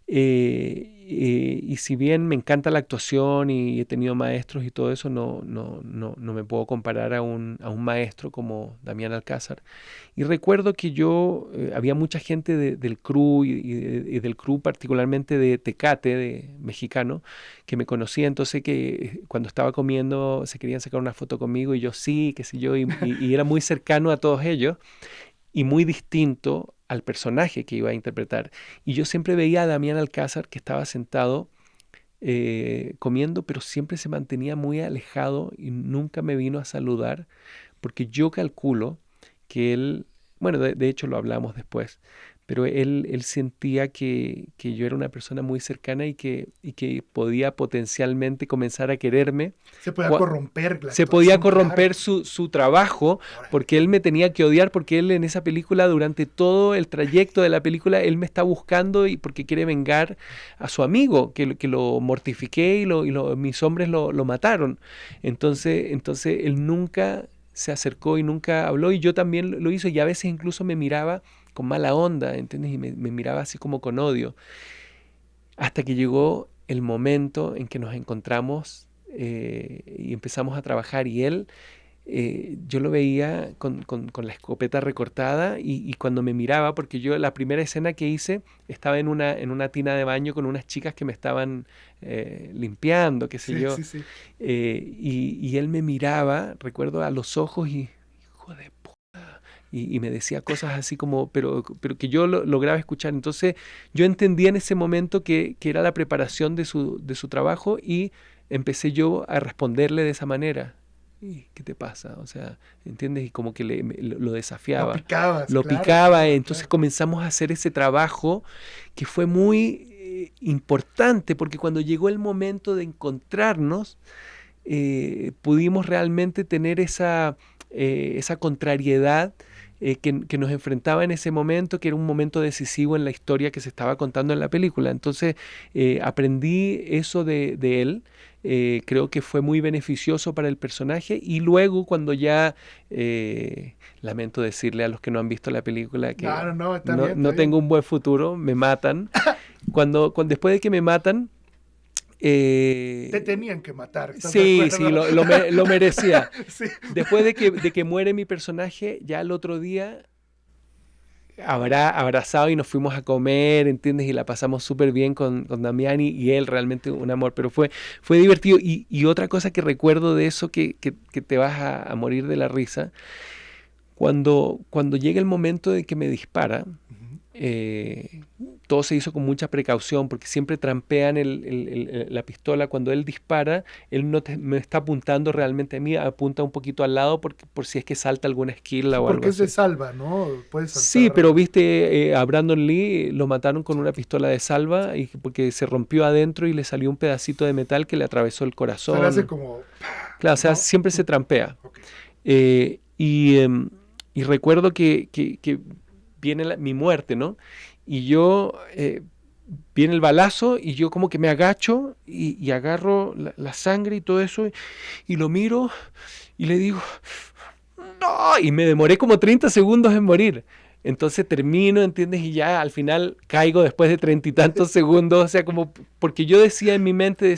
Y si bien me encanta la actuación y he tenido maestros y todo eso, no me puedo comparar a un maestro como Damián Alcázar. Y recuerdo que había mucha gente del crew y del crew particularmente de Tecate, de mexicano, que me conocía, entonces que cuando estaba comiendo se querían sacar una foto conmigo y yo sí, qué sé yo, y era muy cercano a todos ellos y muy distinto al personaje que iba a interpretar. Y yo siempre veía a Damián Alcázar que estaba sentado comiendo, pero siempre se mantenía muy alejado y nunca me vino a saludar, porque yo calculo que él, bueno, de hecho lo hablamos después, pero él sentía que yo era una persona muy cercana y que podía potencialmente comenzar a quererme. Se podía Cua- corromper la Se podía actuación, corromper claro. su trabajo, Ahora, porque él me tenía que odiar, porque él en esa película, durante todo el trayecto de la película, él me está buscando y porque quiere vengar a su amigo, que lo mortifiqué y mis hombres lo mataron. Entonces él nunca se acercó y nunca habló, y yo también lo hice, y a veces incluso me miraba con mala onda, ¿entiendes? Y me miraba así como con odio. Hasta que llegó el momento en que nos encontramos y empezamos a trabajar, y él, yo lo veía con la escopeta recortada y cuando me miraba, porque yo la primera escena que hice estaba en una tina de baño con unas chicas que me estaban limpiando, qué sé sí, yo, sí, sí. y él me miraba, recuerdo, a los ojos y, hijo de puta, y me decía cosas así como, pero que yo lograba escuchar. Entonces yo entendía en ese momento que era la preparación de su trabajo y empecé yo a responderle de esa manera. ¿Y qué te pasa? O sea, ¿entiendes? Y como que lo Lo desafiaba, picabas, lo claro, picaba, claro, entonces claro. comenzamos a hacer ese trabajo que fue muy importante, porque cuando llegó el momento de encontrarnos, pudimos realmente tener esa contrariedad que nos enfrentaba en ese momento, que era un momento decisivo en la historia que se estaba contando en la película. Entonces aprendí eso de él. Creo que fue muy beneficioso para el personaje, y luego cuando ya, lamento decirle a los que no han visto la película que No, no, no, está bien, está no bien. tengo un buen futuro, me matan. Después de que me matan, Te tenían que matar, ¿estás de sí, acuerdo? sí, lo merecía. Sí. Después de que muere mi personaje, ya el otro día abrazado y nos fuimos a comer, ¿entiendes? Y la pasamos súper bien con Damián y él, realmente un amor, pero fue divertido. Y otra cosa que recuerdo de eso, que te vas a morir de la risa, cuando llega el momento de que me dispara, Ujú. todo se hizo con mucha precaución, porque siempre trampean la pistola. Cuando él dispara, él no me está apuntando realmente a mí, apunta un poquito al lado por si es que salta alguna esquila Sí, o algo porque es de así. salva, ¿no? Puedes Sí, saltar. pero viste, a Brandon Lee lo mataron con una pistola de salva porque se rompió adentro y le salió un pedacito de metal que le atravesó el O sea, le hace corazón. como... Claro, o sea, ¿no? siempre se trampea. Ok. Y recuerdo que viene mi muerte, ¿no? Y yo, viene el balazo y yo como que me agacho y agarro la sangre y todo eso y lo miro y le digo, no, y me demoré como 30 segundos en morir. Entonces termino, ¿entiendes? Y ya al final caigo después de 30 y tantos segundos, o sea, como, porque yo decía en mi mente,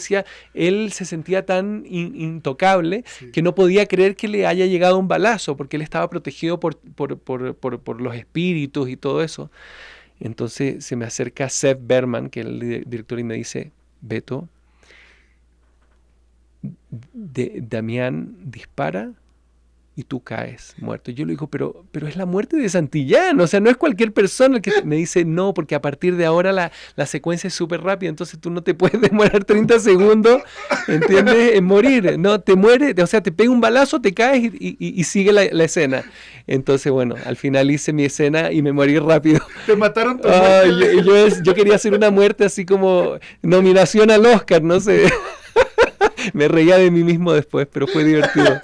él se sentía tan intocable Sí. que no podía creer que le haya llegado un balazo, porque él estaba protegido por los espíritus y todo eso. Entonces se me acerca Seth Berman, que es el director, y me dice, Beto, Damián dispara y tú caes muerto. Y yo le digo, pero es la muerte de Santillán, o sea, no es cualquier persona el que me dice, no, porque a partir de ahora la secuencia es súper rápida, entonces tú no te puedes demorar 30 segundos, ¿entiendes? En morir, no, te mueres, o sea, te pega un balazo, te caes y sigue la escena. Entonces, bueno, al final hice mi escena y me morí rápido. Te mataron tu Ay, muerte. yo quería hacer una muerte así como nominación al Oscar, no sé. Me reía de mí mismo después, pero fue divertido.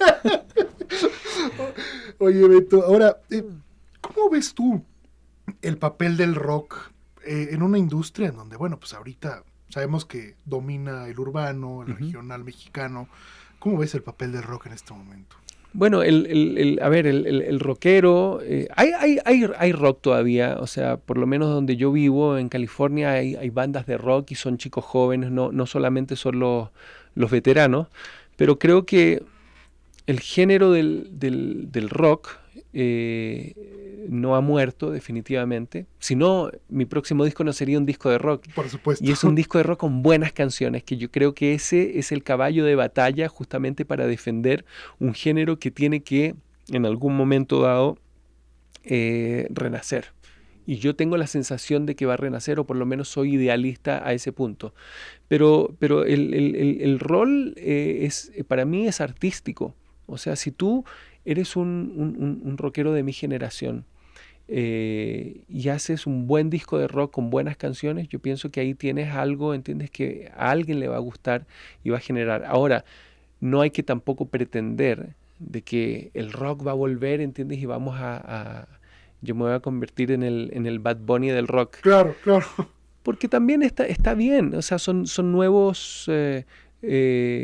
Oye, Beto, ahora, ¿cómo ves tú el papel del rock en una industria en donde, bueno, pues ahorita sabemos que domina el urbano, el regional mexicano? ¿Cómo ves el papel del rock en este momento? Bueno, a ver, el rockero, hay rock todavía, o sea, por lo menos donde yo vivo, en California, hay bandas de rock y son chicos jóvenes, no solamente son los veteranos, pero creo que el género del rock no ha muerto definitivamente. Si no, mi próximo disco no sería un disco de rock. Por supuesto. Y es un disco de rock con buenas canciones, que yo creo que ese es el caballo de batalla justamente para defender un género que tiene que, en algún momento dado, renacer. Y yo tengo la sensación de que va a renacer, o por lo menos soy idealista a ese punto. Pero el rol para mí es artístico. O sea, si tú eres un rockero de mi generación y haces un buen disco de rock con buenas canciones, yo pienso que ahí tienes algo, entiendes, que a alguien le va a gustar y va a generar. Ahora, no hay que tampoco pretender de que el rock va a volver, entiendes, y vamos yo me voy a convertir en el Bad Bunny del rock. Claro, claro. Porque también está bien, o sea, son nuevos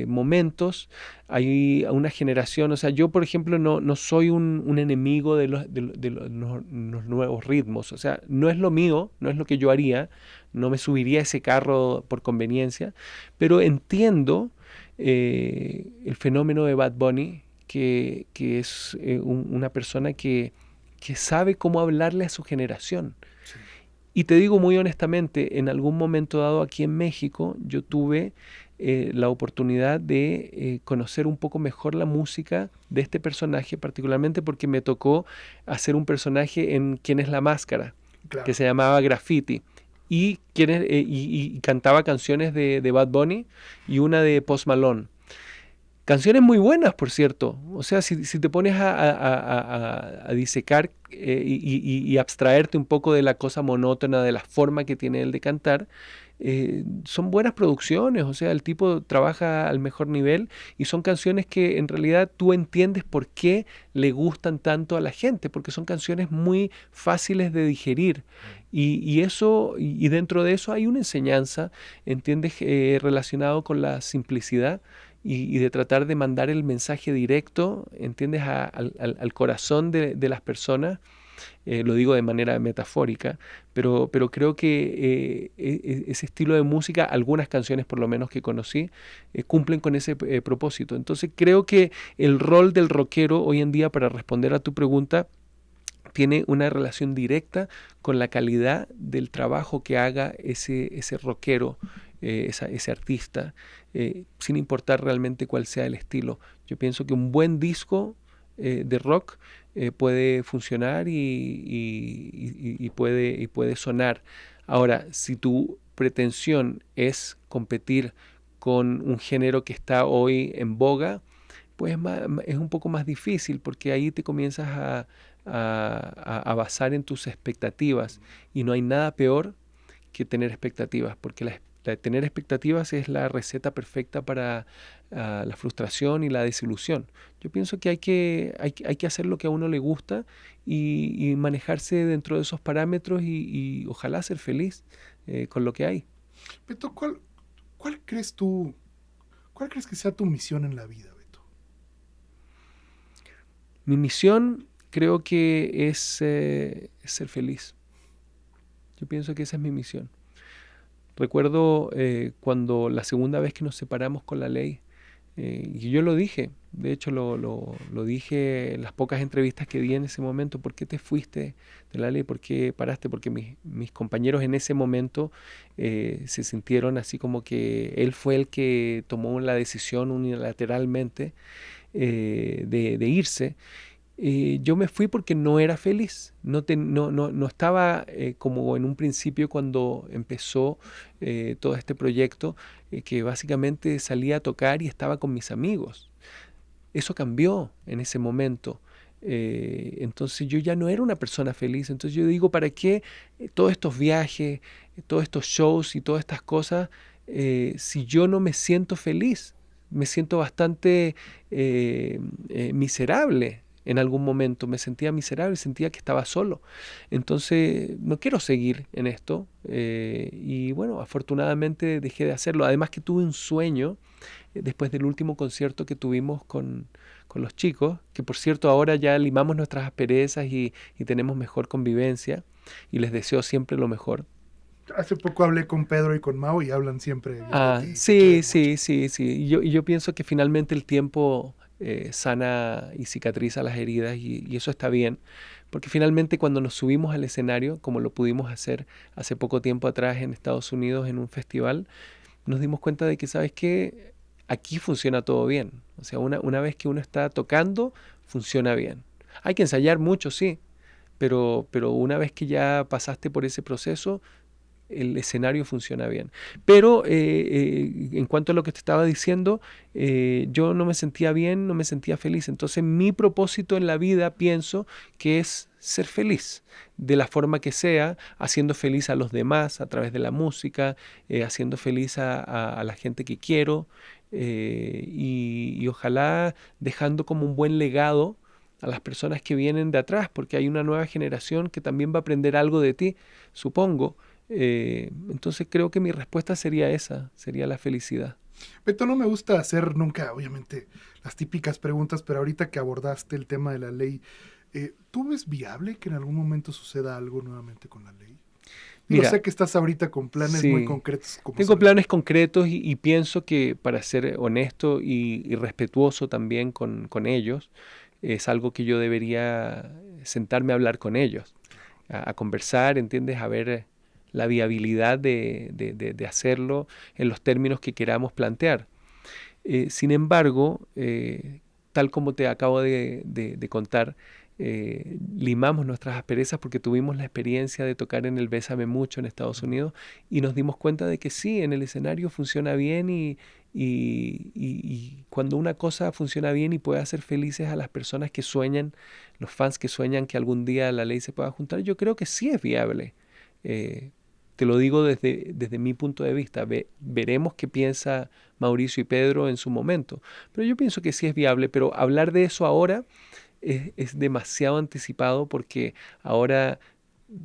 momentos, hay una generación, o sea, yo por ejemplo no soy un enemigo de los nuevos ritmos, o sea, no es lo mío, no es lo que yo haría, no me subiría a ese carro por conveniencia, pero entiendo el fenómeno de Bad Bunny, que es una persona que sabe cómo hablarle a su generación. Sí. Y te digo muy honestamente, en algún momento dado aquí en México, yo tuve la oportunidad de conocer un poco mejor la música de este personaje, particularmente porque me tocó hacer un personaje en ¿Quién es la máscara?, Claro. que se llamaba Graffiti. Y cantaba canciones de Bad Bunny y una de Post Malone. Canciones muy buenas, por cierto. O sea, si te pones a disecar y abstraerte un poco de la cosa monótona, de la forma que tiene él de cantar, son buenas producciones. O sea, el tipo trabaja al mejor nivel y son canciones que en realidad tú entiendes por qué le gustan tanto a la gente, porque son canciones muy fáciles de digerir. Y dentro de eso hay una enseñanza, ¿entiendes?, relacionado con la simplicidad. Y de tratar de mandar el mensaje directo, ¿entiendes?, al corazón de las personas. Lo digo de manera metafórica, pero creo que ese estilo de música, algunas canciones por lo menos que conocí, cumplen con ese propósito. Entonces creo que el rol del rockero hoy en día, para responder a tu pregunta, tiene una relación directa con la calidad del trabajo que haga ese rockero, ese artista, sin importar realmente cuál sea el estilo. Yo pienso que un buen disco de rock puede funcionar y puede sonar. Ahora, si tu pretensión es competir con un género que está hoy en boga, pues es un poco más difícil, porque ahí te comienzas a basar en tus expectativas, y no hay nada peor que tener expectativas, porque tener expectativas es la receta perfecta para la frustración y la desilusión. Yo pienso que hay que hacer lo que a uno le gusta y manejarse dentro de esos parámetros y ojalá ser feliz con lo que hay. Beto, ¿cuál crees que sea tu misión en la vida, Beto? Mi misión creo que es ser feliz. Yo pienso que esa es mi misión. Recuerdo cuando la segunda vez que nos separamos con la ley, y yo lo dije, de hecho lo dije en las pocas entrevistas que di en ese momento: ¿por qué te fuiste de la ley? ¿Por qué paraste? Porque mis compañeros en ese momento se sintieron así como que él fue el que tomó la decisión unilateralmente de irse. Yo me fui porque no era feliz, no estaba como en un principio cuando empezó todo este proyecto, que básicamente salía a tocar y estaba con mis amigos. Eso cambió en ese momento. Entonces yo ya no era una persona feliz. Entonces yo digo, ¿para qué todos estos viajes, todos estos shows y todas estas cosas si yo no me siento feliz? Me siento bastante miserable. en algún momento, me sentía miserable, sentía que estaba solo. Entonces, no quiero seguir en esto. Y bueno, afortunadamente dejé de hacerlo. Además que tuve un sueño después del último concierto que tuvimos con los chicos, que por cierto ahora ya limamos nuestras asperezas y tenemos mejor convivencia y les deseo siempre lo mejor. Hace poco hablé con Pedro y con Mau y hablan siempre ellos de ti, te Sí, quieren sí, mucho. sí, sí. Y yo pienso que finalmente el tiempo sana y cicatriza las heridas y eso está bien, porque finalmente cuando nos subimos al escenario, como lo pudimos hacer hace poco tiempo atrás en Estados Unidos en un festival, nos dimos cuenta de que, ¿sabes qué? Aquí funciona todo bien. O sea, una vez que uno está tocando, funciona bien. Hay que ensayar mucho, sí, pero una vez que ya pasaste por ese proceso, el escenario funciona bien. Pero en cuanto a lo que te estaba diciendo, yo no me sentía bien, no me sentía feliz. Entonces mi propósito en la vida pienso que es ser feliz, de la forma que sea, haciendo feliz a los demás a través de la música, haciendo feliz a la gente que quiero y ojalá dejando como un buen legado a las personas que vienen de atrás, porque hay una nueva generación que también va a aprender algo de ti, supongo. Entonces creo que mi respuesta sería esa, sería la felicidad. Beto, no me gusta hacer nunca, obviamente, las típicas preguntas, pero ahorita que abordaste el tema de la ley, ¿tú ves viable que en algún momento suceda algo nuevamente con la ley? Digo, Mira, sé que estás ahorita con planes muy sí, concretos como tengo solista. planes concretos y pienso que para ser honesto y respetuoso también con ellos, es algo que yo debería sentarme a hablar con ellos, a conversar, ¿entiendes? A ver la viabilidad de hacerlo en los términos que queramos plantear. Sin embargo, tal como te acabo de contar, limamos nuestras asperezas porque tuvimos la experiencia de tocar en el Bésame Mucho en Estados Unidos y nos dimos cuenta de que sí, en el escenario funciona bien y cuando una cosa funciona bien y puede hacer felices a las personas que sueñan, los fans que sueñan que algún día la ley se pueda juntar, yo creo que sí es viable. Eh, Te lo digo desde mi punto de vista. Veremos qué piensa Mauricio y Pedro en su momento. Pero yo pienso que sí es viable, pero hablar de eso ahora es demasiado anticipado porque ahora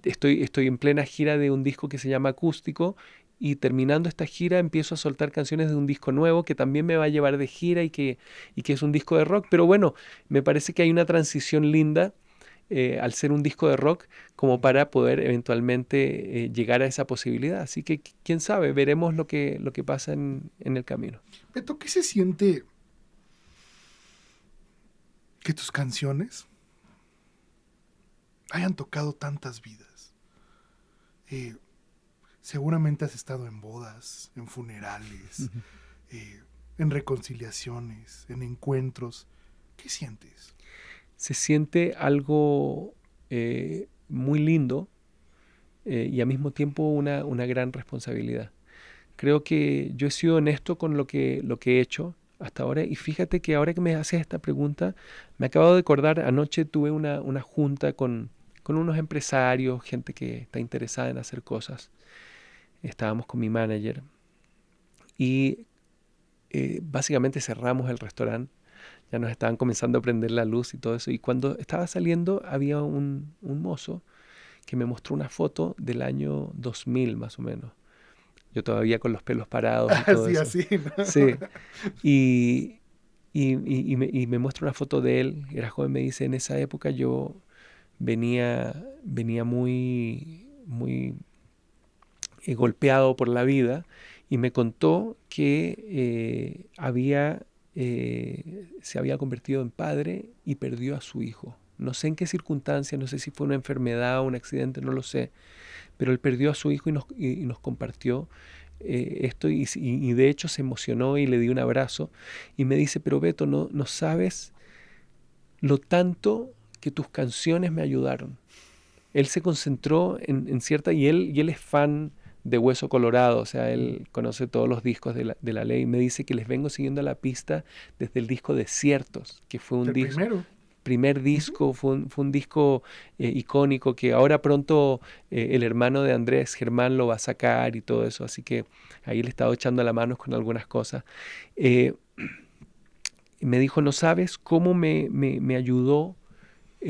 estoy en plena gira de un disco que se llama Acústico y terminando esta gira empiezo a soltar canciones de un disco nuevo que también me va a llevar de gira y que es un disco de rock. Pero bueno, me parece que hay una transición linda al ser un disco de rock como para poder eventualmente llegar a esa posibilidad. Así que quién sabe, veremos lo que pasa en el camino. Beto, ¿qué se siente que tus canciones hayan tocado tantas vidas? Eh, Seguramente has estado en bodas, en funerales, en reconciliaciones, en encuentros. ¿Qué sientes? Se siente algo muy lindo y al mismo tiempo una gran responsabilidad. Creo que yo he sido honesto con lo que he hecho hasta ahora y fíjate que ahora que me haces esta pregunta, me acabo de acordar, anoche tuve una junta con unos empresarios, gente que está interesada en hacer cosas. Estábamos con mi manager y básicamente cerramos el restaurante. Ya nos estaban comenzando a prender la luz y todo eso. Y cuando estaba saliendo había un mozo que me mostró una foto del año 2000 más o menos. Yo todavía con los pelos parados y todo Así, eso. así, ¿no? Sí. Y, y me muestra una foto de él. Era joven, me dice, en esa época yo venía muy golpeado por la vida y me contó que se había convertido en padre y perdió a su hijo. No sé en qué circunstancia, no sé si fue una enfermedad o un accidente, no lo sé, pero él perdió a su hijo y nos compartió esto y de hecho se emocionó y le di un abrazo y me dice, pero Beto, no sabes lo tanto que tus canciones me ayudaron. Él se concentró en cierta, y él es fan de Hueso Colorado, o sea, él conoce todos los discos de la ley. Me dice que les vengo siguiendo la pista desde el disco Desiertos, que fue un El primero. primer disco, fue un disco icónico que ahora pronto el hermano de Andrés, Germán, lo va a sacar y todo eso, así que ahí le he estado echando la mano con algunas cosas. Eh, Me dijo, no sabes cómo me ayudó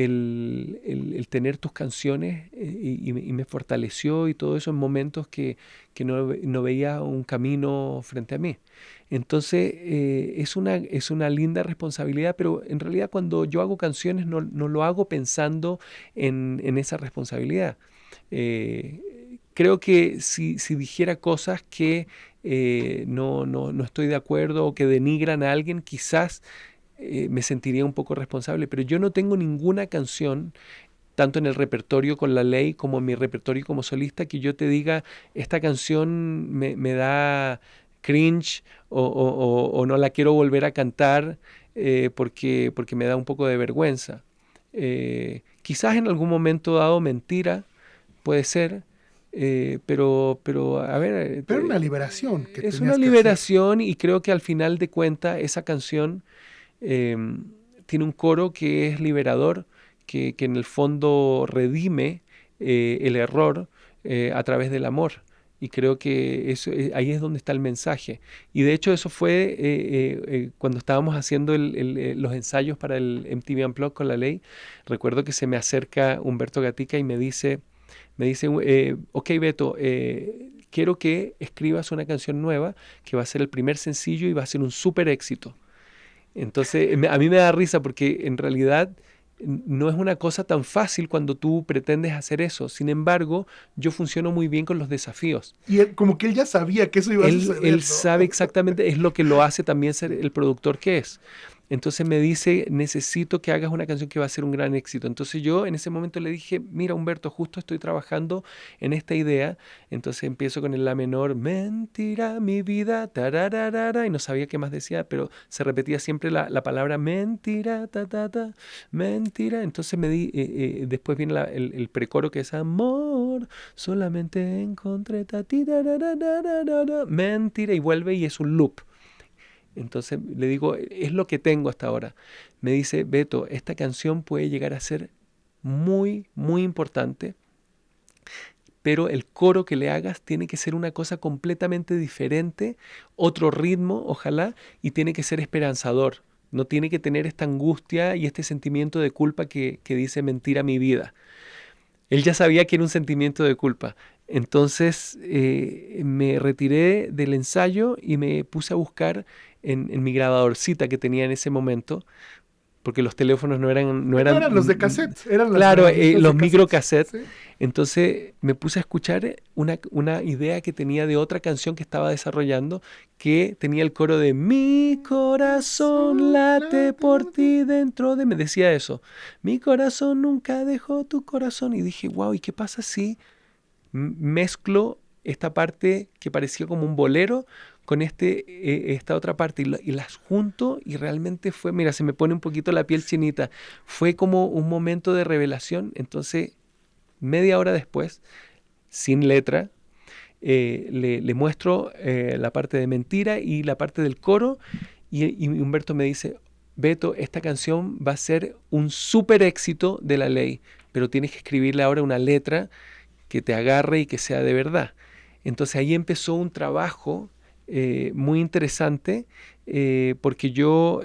el tener tus canciones y me fortaleció y todo eso en momentos que no veía un camino frente a mí. Entonces es una linda responsabilidad, pero en realidad cuando yo hago canciones no lo hago pensando en esa responsabilidad. Creo que si dijera cosas que no estoy de acuerdo o que denigran a alguien, quizás me sentiría un poco responsable, pero yo no tengo ninguna canción, tanto en el repertorio con La Ley como en mi repertorio como solista, que yo te diga, esta canción me da cringe o no la quiero volver a cantar porque me da un poco de vergüenza. Quizás en algún momento dado Mentira, puede ser, pero a ver, Pero una liberación que es tenías una que hacer. liberación y creo que al final de cuentas esa canción tiene un coro que es liberador, que en el fondo redime el error a través del amor. Y creo que eso, ahí es donde está el mensaje. Y de hecho eso fue cuando estábamos haciendo los ensayos para el MTV Unplugged con La Ley. Recuerdo que se me acerca Humberto Gatica y me dice, ok Beto, quiero que escribas una canción nueva que va a ser el primer sencillo y va a ser un súper éxito. Entonces, a mí me da risa porque en realidad no es una cosa tan fácil cuando tú pretendes hacer eso. Sin embargo, yo funciono muy bien con los desafíos. Y como que él ya sabía que eso iba a suceder, Él ¿no? sabe exactamente, es lo que lo hace también ser el productor que es. Entonces me dice, necesito que hagas una canción que va a ser un gran éxito. Entonces yo en ese momento le dije, mira Humberto, justo estoy trabajando en esta idea. Entonces empiezo con el La menor, mentira mi vida, tarararara, y no sabía qué más decía, pero se repetía siempre la palabra mentira, ta, ta, ta, mentira. Entonces después viene el precoro que es amor, solamente encontré ta, ti, tarararara, mentira, y vuelve y es un loop. Entonces le digo, es lo que tengo hasta ahora. Me dice, Beto, esta canción puede llegar a ser muy, muy importante, pero el coro que le hagas tiene que ser una cosa completamente diferente, otro ritmo, ojalá, y tiene que ser esperanzador. No tiene que tener esta angustia y este sentimiento de culpa que dice mentira mi vida. Él ya sabía que era un sentimiento de culpa. Entonces me retiré del ensayo y me puse a buscar en mi grabadorcita que tenía en ese momento, porque los teléfonos no eran No eran los de cassette, eran las claro, grabaditas los de microcassettes. Sí. Entonces me puse a escuchar una idea que tenía de otra canción que estaba desarrollando, que tenía el coro de mi corazón late por ti dentro de... Me decía eso, mi corazón nunca dejó tu corazón. Y dije, wow, ¿y qué pasa si mezclo esta parte que parecía como un bolero con esta otra parte y las junto y realmente fue, mira, se me pone un poquito la piel chinita, fue como un momento de revelación. Entonces, media hora después, sin letra, le muestro la parte de mentira y la parte del coro y Humberto me dice, Beto, esta canción va a ser un súper éxito de La Ley, pero tienes que escribirle ahora una letra que te agarre y que sea de verdad. Entonces ahí empezó un trabajo muy interesante porque yo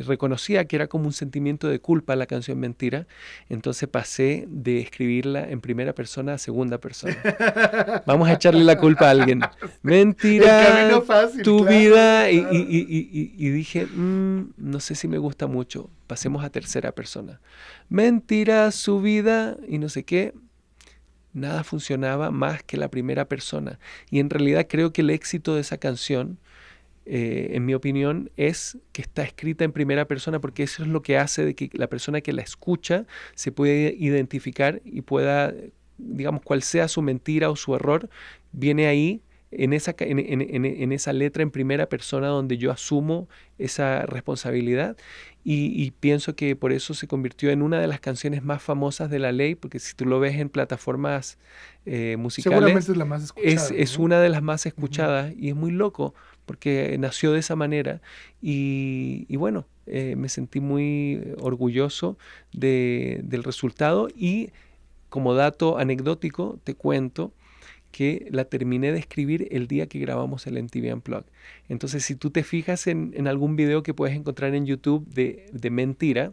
reconocía que era como un sentimiento de culpa la canción Mentira. Entonces pasé de escribirla en primera persona a segunda persona. Vamos a echarle la culpa a alguien. Mentira, El camino fácil, tu claro, vida. claro. Y dije, no sé si me gusta mucho. Pasemos a tercera persona. Mentira, su vida y no sé qué. Nada funcionaba más que la primera persona. Y en realidad creo que el éxito de esa canción, en mi opinión, es que está escrita en primera persona, porque eso es lo que hace de que la persona que la escucha se pueda identificar y pueda, digamos, cual sea su mentira o su error, viene ahí en esa letra en primera persona donde yo asumo esa responsabilidad y pienso que por eso se convirtió en una de las canciones más famosas de La Ley, porque si tú lo ves en plataformas musicales, Seguramente es la más escuchada. es ¿no? una de las más escuchadas y es muy loco porque nació de esa manera y bueno, me sentí muy orgulloso del resultado y como dato anecdótico te cuento que la terminé de escribir el día que grabamos el MTV Unplugged. Entonces, si tú te fijas en algún video que puedes encontrar en YouTube de Mentira,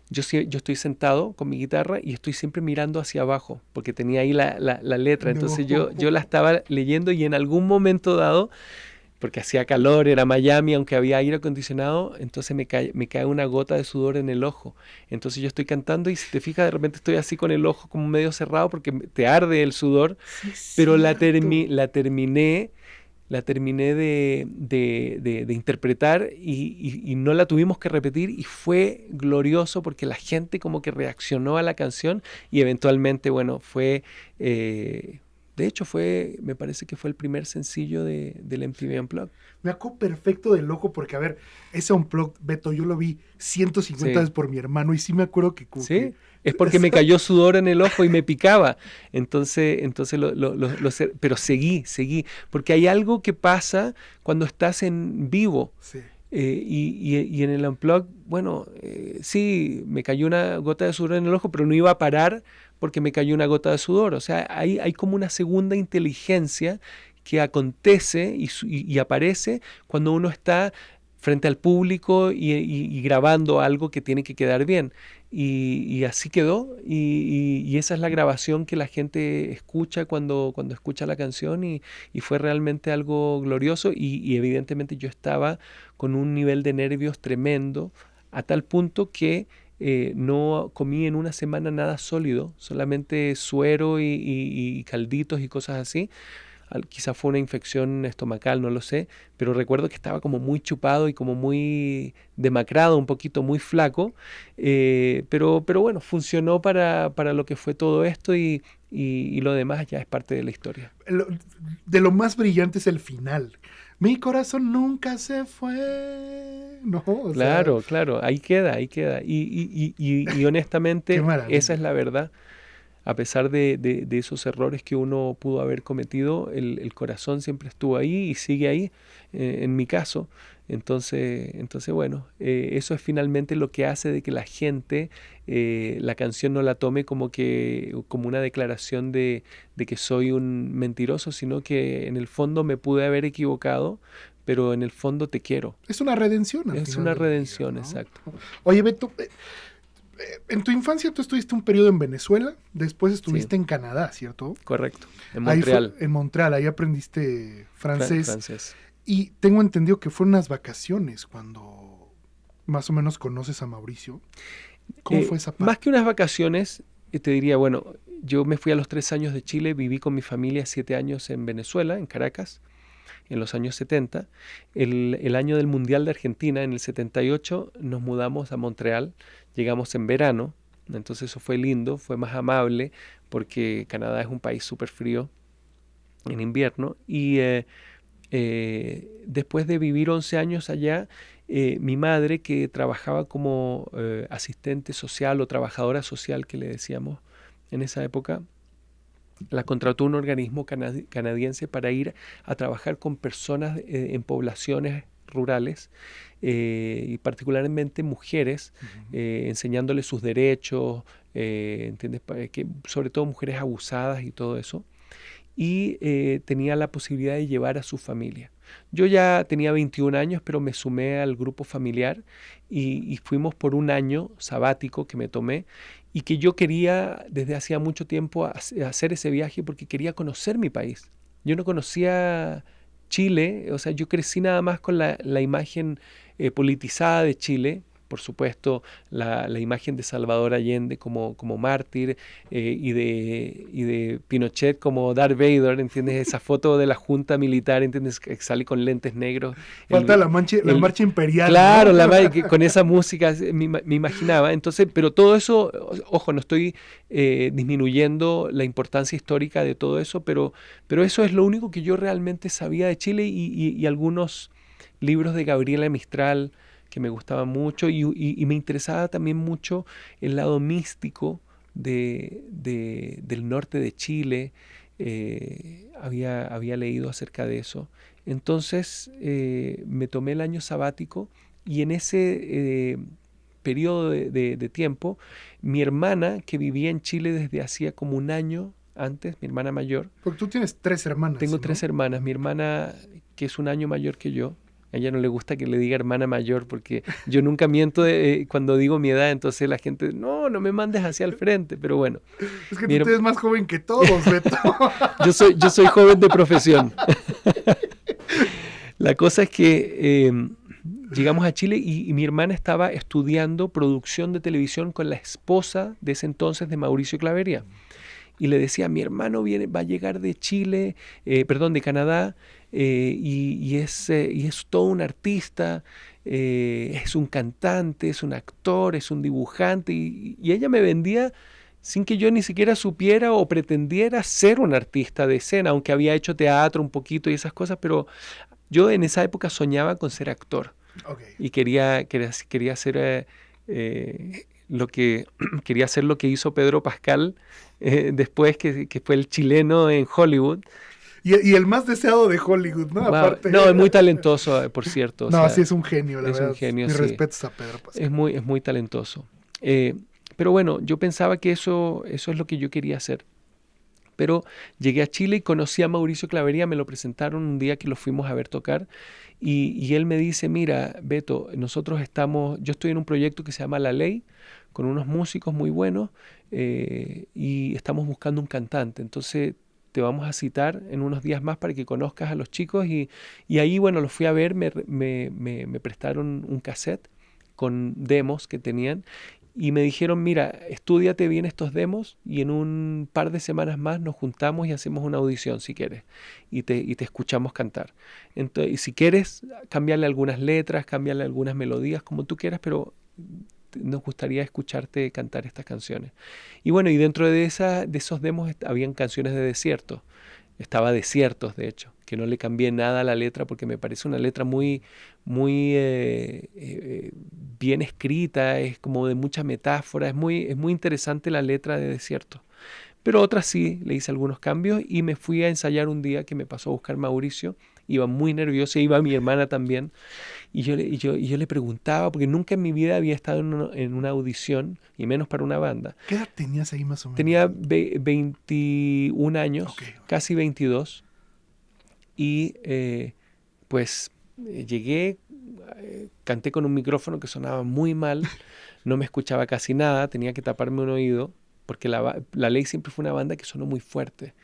yo estoy sentado con mi guitarra y estoy siempre mirando hacia abajo, porque tenía ahí la letra. Entonces yo la estaba leyendo y en algún momento dado, porque hacía calor, era Miami, aunque había aire acondicionado, entonces me cae una gota de sudor en el ojo. Entonces yo estoy cantando y si te fijas, de repente estoy así con el ojo como medio cerrado porque te arde el sudor, Sí, es pero cierto. la terminé de interpretar y no la tuvimos que repetir y fue glorioso porque la gente como que reaccionó a la canción y eventualmente, bueno, de hecho me parece que fue el primer sencillo del MTV Unplugged. Me acuerdo perfecto del ojo porque, a ver, ese Unplugged, Beto, yo lo vi 150 Sí. veces por mi hermano y sí me acuerdo que como Sí, que... es porque me cayó sudor en el ojo y me picaba. Entonces pero seguí, porque hay algo que pasa cuando estás en vivo. Sí. Y en el Unplugged, bueno, sí, me cayó una gota de sudor en el ojo, pero no iba a parar porque me cayó una gota de sudor. O sea, hay como una segunda inteligencia que acontece y aparece cuando uno está frente al público y grabando algo que tiene que quedar bien. Y así quedó, y esa es la grabación que la gente escucha cuando escucha la canción, y fue realmente algo glorioso, y evidentemente yo estaba con un nivel de nervios tremendo, a tal punto que no comí en una semana nada sólido, solamente suero y calditos y cosas así. Quizás fue una infección estomacal, no lo sé, pero recuerdo que estaba como muy chupado y como muy demacrado, un poquito muy flaco, pero bueno, funcionó para lo que fue todo esto, y lo demás ya es parte de la historia. De lo más brillante es el final. Mi corazón nunca se fue. No, o Claro, sea, claro, ahí queda. Y qué honestamente, maravilla. esa es la verdad. A pesar de esos errores que uno pudo haber cometido, el corazón siempre estuvo ahí y sigue ahí, en mi caso. Entonces bueno, eso es finalmente lo que hace de que la gente, la canción no la tome como una declaración de que soy un mentiroso, sino que en el fondo me pude haber equivocado, pero en el fondo te quiero. Es una redención al Es final una del día, redención, ¿no? exacto. Oye, Beto, en tu infancia tú estuviste un periodo en Venezuela, después estuviste Sí. en Canadá, ¿cierto? Correcto, en Ahí Montreal, en Montreal, ahí aprendiste francés. francés. Y tengo entendido que fueron unas vacaciones cuando más o menos conoces a Mauricio. ¿Cómo fue esa Más parte? que unas vacaciones, te diría, bueno, yo me fui a los 3 años de Chile, viví con mi familia 7 años en Venezuela, en Caracas, en los años 70. El año del Mundial de Argentina, en el 78, nos mudamos a Montreal, llegamos en verano, entonces eso fue lindo, fue más amable, porque Canadá es un país súper frío en invierno, y después de vivir 11 años allá, mi madre, que trabajaba como asistente social o trabajadora social, que le decíamos en esa época, la contrató un organismo canadiense para ir a trabajar con personas en poblaciones rurales, y particularmente mujeres, enseñándoles sus derechos, ¿entiendes? Sobre todo mujeres abusadas y todo eso, y tenía la posibilidad de llevar a su familia. Yo ya tenía 21 años, pero me sumé al grupo familiar, y fuimos por un año sabático que me tomé, y que yo quería desde hacía mucho tiempo hacer ese viaje porque quería conocer mi país. Yo no conocía Chile, o sea, yo crecí nada más con la imagen politizada de Chile. Por supuesto, la imagen de Salvador Allende como mártir, y de Pinochet como Darth Vader, ¿entiendes? Esa foto de la junta militar, ¿entiendes? Que sale con lentes negros. Falta la marcha imperial, Claro, ¿no? con esa música me imaginaba. Entonces, pero todo eso, ojo, no estoy disminuyendo la importancia histórica de todo eso, pero eso es lo único que yo realmente sabía de Chile, y algunos libros de Gabriela Mistral que me gustaban mucho, y me interesaba también mucho el lado místico del norte de Chile. Había leído acerca de eso. Entonces me tomé el año sabático, y en ese periodo de tiempo, mi hermana, que vivía en Chile desde hacía como un año antes, mi hermana mayor. Porque tú tienes 3 hermanas. Tengo ¿no? 3 hermanas. Mi hermana, que es un año mayor que yo, A ella no le gusta que le diga hermana mayor porque yo nunca miento cuando digo mi edad, entonces la gente, no me mandes hacia el frente, pero bueno. Es que tú eres más joven que todos, Beto. Yo soy joven de profesión. La cosa es que llegamos a Chile y mi hermana estaba estudiando producción de televisión con la esposa de ese entonces de Mauricio Clavería. Y le decía, mi hermano va a llegar de Chile, de Canadá, y es todo un artista, es un cantante, es un actor, es un dibujante. Y ella me vendía sin que yo ni siquiera supiera o pretendiera ser un artista de escena, aunque había hecho teatro un poquito y esas cosas, pero yo en esa época soñaba con ser actor. Okay. Y quería hacer quería hacer lo que hizo Pedro Pascal después, que fue el chileno en Hollywood. Y el más deseado de Hollywood, ¿no? Wow. Aparte, no, es muy talentoso, por cierto. No, sí es un genio, la verdad. Un genio, Mis sí. respetos a Pedro Pascal. Es muy talentoso. Pero bueno, yo pensaba que eso es lo que yo quería hacer. Pero llegué a Chile y conocí a Mauricio Clavería, me lo presentaron un día que lo fuimos a ver tocar y él me dice, mira, Beto, yo estoy en un proyecto que se llama La Ley, con unos músicos muy buenos y estamos buscando un cantante, entonces te vamos a citar en unos días más para que conozcas a los chicos y ahí, bueno, los fui a ver, me prestaron un cassette con demos que tenían. Y me dijeron, mira, estúdiate bien estos demos y en un par de semanas más nos juntamos y hacemos una audición si quieres. Y te escuchamos cantar. Entonces, y si quieres, cambiarle algunas letras, cambiarle algunas melodías, como tú quieras, pero nos gustaría escucharte cantar estas canciones. Y bueno, y dentro de esos demos habían canciones de desierto. Estaba Desiertos, de hecho, que no le cambié nada a la letra porque me parece una letra muy bien escrita, es como de mucha metáfora, es muy interesante la letra de Desiertos. Pero otras sí, le hice algunos cambios y me fui a ensayar un día que me pasó a buscar Mauricio. Iba muy nervioso, iba mi hermana también. Y yo le preguntaba, porque nunca en mi vida había estado en una audición, y menos para una banda. ¿Qué edad tenías ahí más o menos? Tenía 21 años, Okay. casi 22. Y llegué, canté con un micrófono que sonaba muy mal, no me escuchaba casi nada, tenía que taparme un oído, porque la Ley siempre fue una banda que sonó muy fuerte.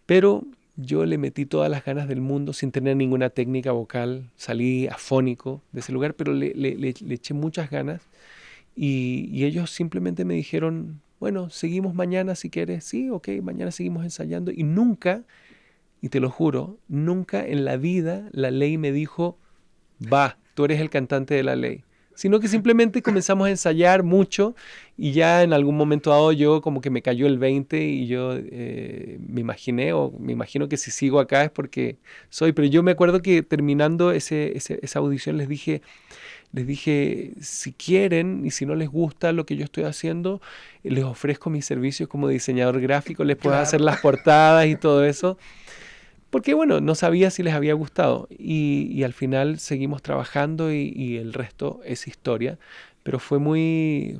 Pero yo le metí todas las ganas del mundo sin tener ninguna técnica vocal, salí afónico de ese lugar, pero le eché muchas ganas y ellos simplemente me dijeron, bueno, seguimos mañana si quieres. Sí, ok, mañana seguimos ensayando. Y nunca, y te lo juro, nunca en la vida La Ley me dijo, va, tú eres el cantante de La Ley. Sino que simplemente comenzamos a ensayar mucho y ya en algún momento dado yo como que me cayó el 20 y yo me imagino que si sigo acá es porque soy. Pero yo me acuerdo que terminando esa audición les dije, si quieren y si no les gusta lo que yo estoy haciendo, les ofrezco mis servicios como diseñador gráfico, les puedo hacer las portadas y todo eso. Porque bueno, no sabía si les había gustado y al final seguimos trabajando y el resto es historia. Pero fue muy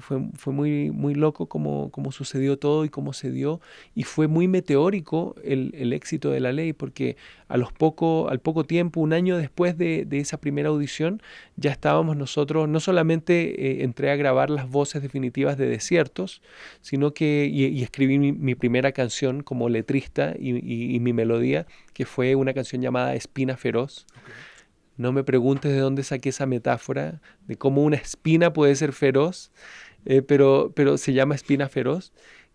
loco cómo sucedió todo y cómo se dio. Y fue muy meteórico el éxito de La Ley, porque al poco tiempo, un año después de esa primera audición, ya estábamos nosotros, no solamente entré a grabar las voces definitivas de Desiertos, sino que y escribí mi primera canción como letrista y mi melodía, que fue una canción llamada Espina Feroz. Okay. No me preguntes de dónde saqué esa metáfora, de cómo una espina puede ser feroz, pero se llama Espina Feroz.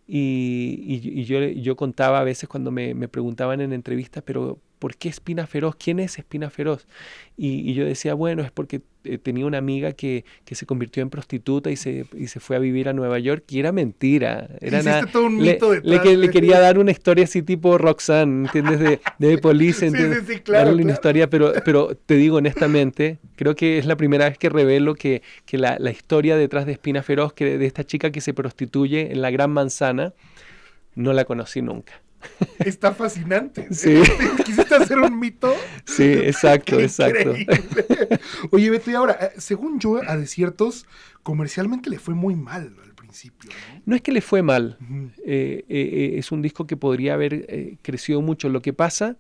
Y yo contaba a veces cuando me preguntaban en entrevistas, pero ¿por qué Espina Feroz? ¿Quién es Espina Feroz? Y yo decía, bueno, es porque tenía una amiga que se convirtió en prostituta y se fue a vivir a Nueva York, y era mentira. Era todo un mito detrás. Le quería dar una historia así tipo Roxanne, ¿entiendes? De The Police, sí, claro. Darle una historia, pero te digo honestamente, creo que es la primera vez que revelo que la historia detrás de Espina Feroz, de esta chica que se prostituye en la Gran Manzana, no la conocí nunca. Está fascinante. Sí. ¿Quisiste hacer un mito? Sí, exacto. Oye, Beto, y ahora, según yo, a Desiertos comercialmente le fue muy mal al principio, ¿no? No es que le fue mal. Uh-huh. Es un disco que podría haber crecido mucho. Lo que pasa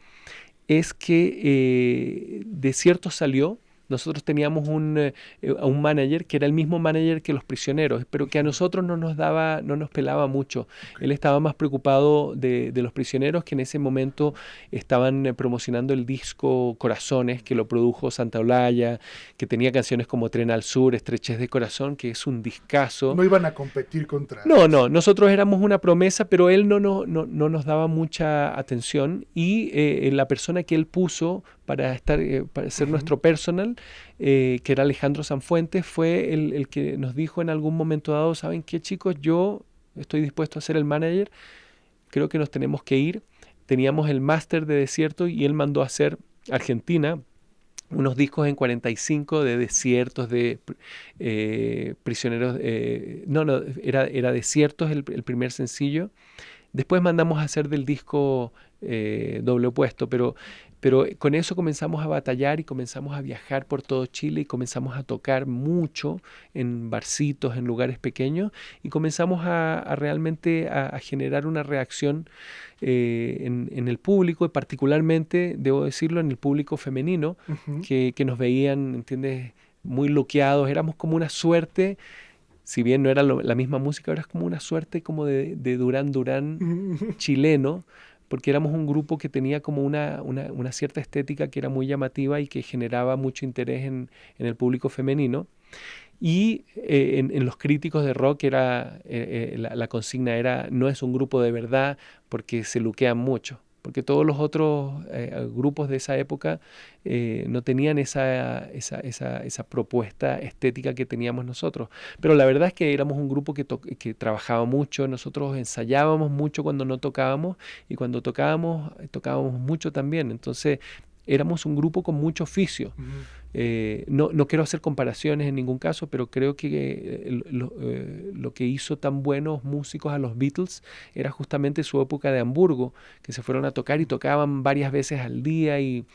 es que Desiertos salió. Nosotros teníamos a un manager que era el mismo manager que Los Prisioneros, pero que a nosotros no nos pelaba mucho. Él estaba más preocupado de Los Prisioneros, que en ese momento estaban promocionando el disco Corazones, que lo produjo Santa Olaya, que tenía canciones como Tren al Sur, Estrechez de Corazón, que es un discazo. No iban a competir contra... No, nosotros éramos una promesa, pero él no nos daba mucha atención, y la persona que él puso para ser nuestro personal, que era Alejandro Sanfuentes, fue el que nos dijo en algún momento dado: ¿saben qué, chicos? Yo estoy dispuesto a ser el manager, creo que nos tenemos que ir. Teníamos el máster de Desierto y él mandó a hacer Argentina unos discos en 45 de Desiertos, de Prisioneros. Era Desiertos el primer sencillo. Después mandamos a hacer del disco Doble Opuesto, pero con eso comenzamos a batallar y comenzamos a viajar por todo Chile y comenzamos a tocar mucho en barcitos, en lugares pequeños, y comenzamos a realmente a generar una reacción en el público, y particularmente, debo decirlo, en el público femenino, que nos veían, ¿entiendes?, muy luqueados. Éramos como una suerte. Si bien no era la misma música, era como una suerte como de Duran Duran chileno, porque éramos un grupo que tenía como una cierta estética que era muy llamativa y que generaba mucho interés en el público femenino. Y en los críticos de rock era la consigna era: no es un grupo de verdad, porque se luquean mucho. Porque todos los otros grupos de esa época no tenían esa propuesta estética que teníamos nosotros. Pero la verdad es que éramos un grupo que trabajaba mucho. Nosotros ensayábamos mucho cuando no tocábamos, y cuando tocábamos mucho también. Entonces éramos un grupo con mucho oficio. No quiero hacer comparaciones en ningún caso, pero creo que lo que hizo tan buenos músicos a los Beatles era justamente su época de Hamburgo, que se fueron a tocar y tocaban varias veces al día y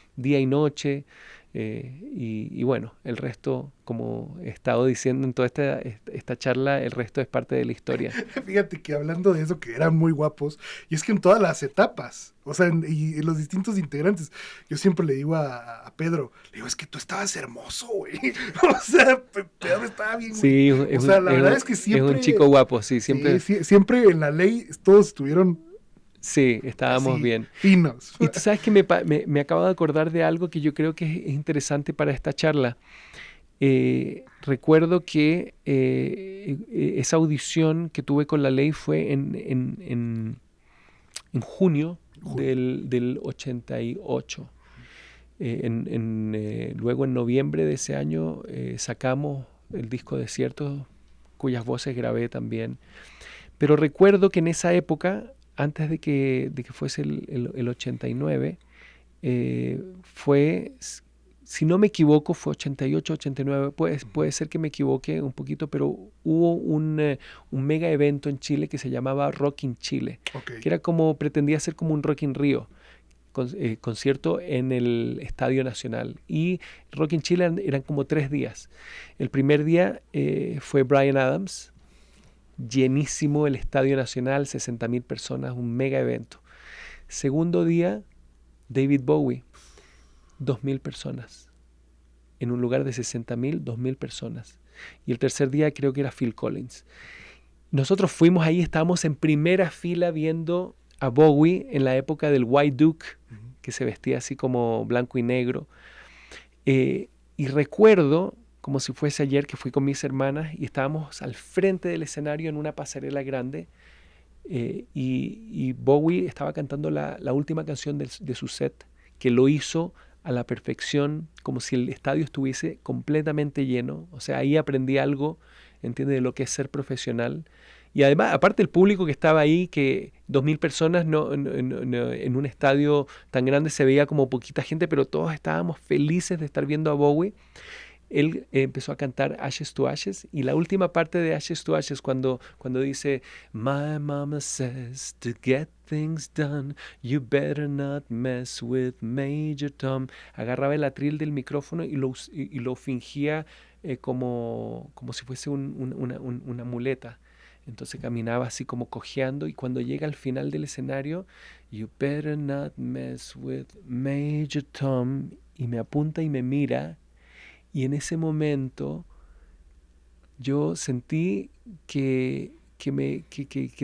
noche. Y bueno, el resto, como he estado diciendo en toda esta charla, el resto es parte de la historia. Fíjate que hablando de eso, que eran muy guapos, y es que en todas las etapas, o sea, y en los distintos integrantes, yo siempre le digo a Pedro, le digo: es que tú estabas hermoso, güey. O sea, Pedro estaba bien, güey. Sí, o sea, la verdad es que siempre... Es un chico guapo, sí, siempre. Sí, siempre en la ley todos estuvieron... Sí, estábamos así, bien. Finos. Y tú sabes que me acabo de acordar de algo que yo creo que es interesante para esta charla. Recuerdo que esa audición que tuve con La Ley fue en junio del 88. Luego en noviembre de ese año sacamos el disco Desiertos, cuyas voces grabé también. Pero recuerdo que en esa época, antes de que fuese el 89, fue, si no me equivoco, fue 88, 89, puede ser que me equivoque un poquito, pero hubo un mega evento en Chile que se llamaba Rock in Chile, que era pretendía ser como un Rock in Rio, concierto en el Estadio Nacional. Y Rock in Chile eran como 3 días. El primer día fue Bryan Adams, llenísimo el Estadio Nacional, 60,000 personas, un mega evento. Segundo día, David Bowie, 2,000 personas. En un lugar de 60,000, 2,000 personas. Y el tercer día creo que era Phil Collins. Nosotros fuimos ahí, estábamos en primera fila viendo a Bowie en la época del White Duke, que se vestía así como blanco y negro. Y recuerdo, como si fuese ayer, que fui con mis hermanas y estábamos al frente del escenario en una pasarela grande, y Bowie estaba cantando la última canción de su set, que lo hizo a la perfección, como si el estadio estuviese completamente lleno. O sea, ahí aprendí algo, ¿entiendes?, de lo que es ser profesional. Y además, aparte el público que estaba ahí, que 2,000 personas en un estadio tan grande se veía como poquita gente, pero todos estábamos felices de estar viendo a Bowie. Él empezó a cantar Ashes to Ashes, y la última parte de Ashes to Ashes, cuando dice My mama says to get things done, you better not mess with Major Tom. Agarraba el atril del micrófono y lo fingía como si fuese una muleta. Entonces caminaba así como cojeando, y cuando llega al final del escenario, "You better not mess with Major Tom", y me apunta y me mira, y en ese momento yo sentí que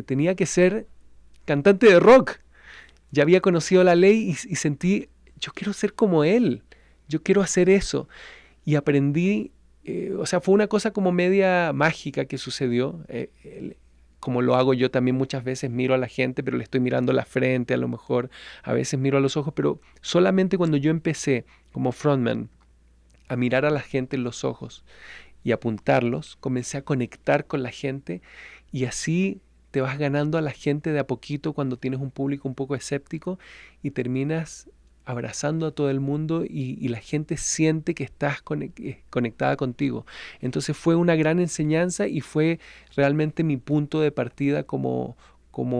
tenía que ser cantante de rock. Ya había conocido la ley y sentí, yo quiero ser como él, yo quiero hacer eso. Y aprendí, o sea, fue una cosa como media mágica que sucedió. Como lo hago yo también muchas veces, miro a la gente, pero le estoy mirando la frente, a lo mejor a veces miro a los ojos, pero solamente cuando yo empecé como frontman a mirar a la gente en los ojos y apuntarlos, comencé a conectar con la gente, y así te vas ganando a la gente de a poquito cuando tienes un público un poco escéptico, y terminas abrazando a todo el mundo, y la gente siente que estás conectada contigo. Entonces fue una gran enseñanza y fue realmente mi punto de partida como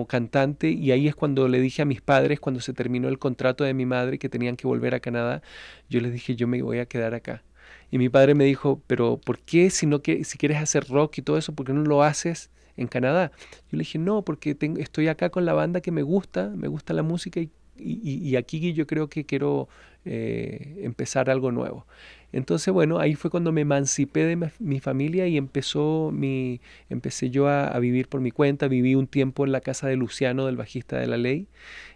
cantante, y ahí es cuando le dije a mis padres, cuando se terminó el contrato de mi madre, que tenían que volver a Canadá, yo les dije, yo me voy a quedar acá. Y mi padre me dijo, pero ¿por qué si quieres hacer rock y todo eso, por qué no lo haces en Canadá? Yo le dije, no, porque estoy acá con la banda que me gusta la música, y aquí yo creo que quiero empezar algo nuevo. Entonces, bueno, ahí fue cuando me emancipé de mi familia y empecé yo a vivir por mi cuenta. Viví un tiempo en la casa de Luciano, del bajista de La Ley.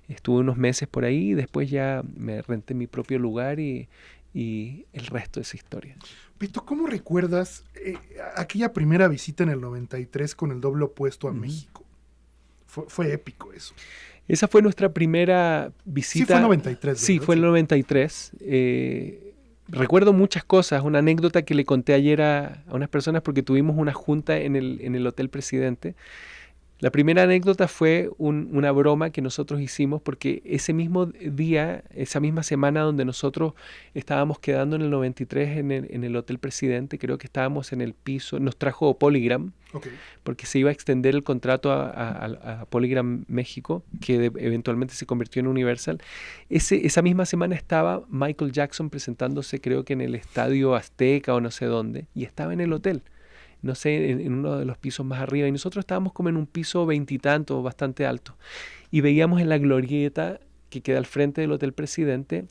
Estuve unos meses por ahí, y después ya me renté mi propio lugar, y el resto es historia. Pito, ¿cómo recuerdas aquella primera visita en el 93 con el Doble Opuesto a México? Fue épico eso. Esa fue nuestra primera visita. Sí, fue en 93, ¿verdad? Sí, fue en el 93. Recuerdo muchas cosas. Una anécdota que le conté ayer a unas personas, porque tuvimos una junta en el Hotel Presidente. La primera anécdota fue una broma que nosotros hicimos, porque ese mismo día, esa misma semana donde nosotros estábamos quedando en el 93 en el Hotel Presidente, creo que estábamos en el piso, nos trajo Polygram, Okay. porque se iba a extender el contrato a Polygram México, que eventualmente se convirtió en Universal. Esa misma semana estaba Michael Jackson presentándose, creo que en el Estadio Azteca o no sé dónde, y estaba en el hotel. No sé, en uno de los pisos más arriba, y nosotros estábamos como en un piso veintitantos, bastante alto, y veíamos en la glorieta que queda al frente del Hotel Presidente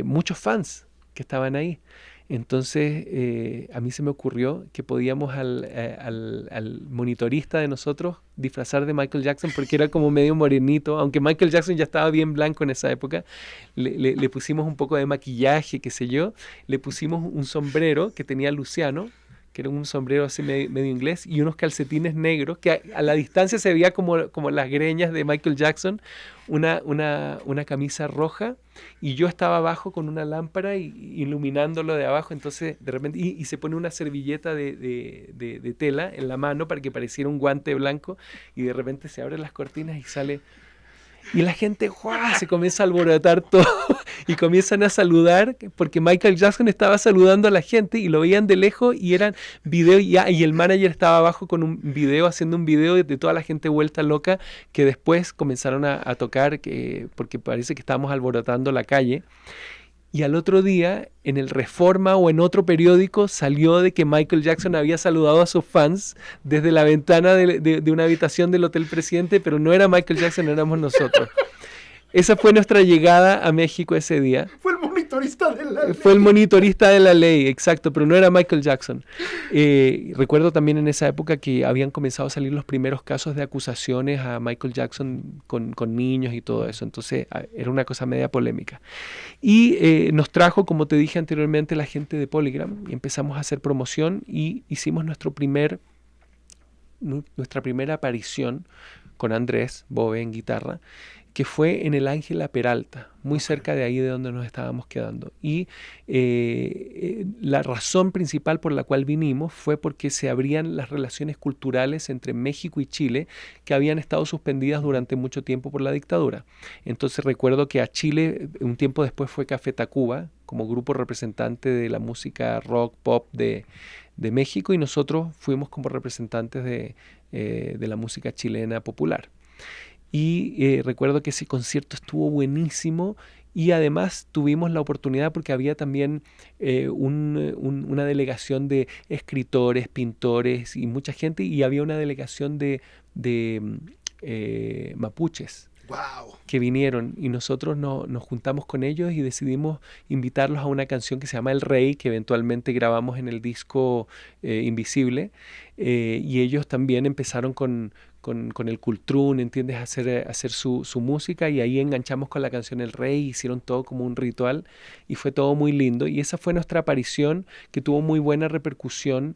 muchos fans que estaban ahí. Entonces a mí se me ocurrió que podíamos al monitorista de nosotros disfrazar de Michael Jackson, porque era como medio morenito, aunque Michael Jackson ya estaba bien blanco en esa época. Le pusimos un poco de maquillaje, qué sé yo, le pusimos un sombrero que tenía Luciano, que era un sombrero así medio inglés, y unos calcetines negros, que a la distancia se veía como las greñas de Michael Jackson, una camisa roja, y yo estaba abajo con una lámpara iluminándolo de abajo. Entonces de repente, y se pone una servilleta de tela en la mano para que pareciera un guante blanco, y de repente se abren las cortinas y sale... Y la gente ¡guau! Se comienza a alborotar todo y comienzan a saludar, porque Michael Jackson estaba saludando a la gente y lo veían de lejos, y eran videos, y el manager estaba abajo con un video, haciendo un video de toda la gente vuelta loca, que después comenzaron a tocar, porque parece que estábamos alborotando la calle. Y al otro día, en el Reforma o en otro periódico, salió de que Michael Jackson había saludado a sus fans desde la ventana de una habitación del Hotel Presidente, pero no era Michael Jackson, éramos nosotros. Esa fue nuestra llegada a México ese día. Fue el monitorista de la ley. Fue el monitorista de la ley, exacto, pero no era Michael Jackson. Recuerdo también en esa época que habían comenzado a salir los primeros casos de acusaciones a Michael Jackson con niños y todo eso. Entonces era una cosa media polémica. Y nos trajo, como te dije anteriormente, la gente de Polygram, y empezamos a hacer promoción, y hicimos nuestra primera aparición con Andrés Bove en guitarra, que fue en el Ángela Peralta, muy cerca de ahí de donde nos estábamos quedando. Y la razón principal por la cual vinimos fue porque se abrían las relaciones culturales entre México y Chile, que habían estado suspendidas durante mucho tiempo por la dictadura. Entonces recuerdo que a Chile un tiempo después fue Café Tacuba, como grupo representante de la música rock, pop de México, y nosotros fuimos como representantes de la música chilena popular. Y recuerdo que ese concierto estuvo buenísimo, Y además tuvimos la oportunidad porque había también una delegación de escritores, pintores y mucha gente, y había una delegación de mapuches Wow. que vinieron, y nosotros nos juntamos con ellos y decidimos invitarlos a una canción que se llama El Rey, que eventualmente grabamos en el disco Invisible, y ellos también empezaron con el cultrún, ¿entiendes? A hacer su música, y ahí enganchamos con la canción El Rey, hicieron todo como un ritual y fue todo muy lindo, y esa fue nuestra aparición, que tuvo muy buena repercusión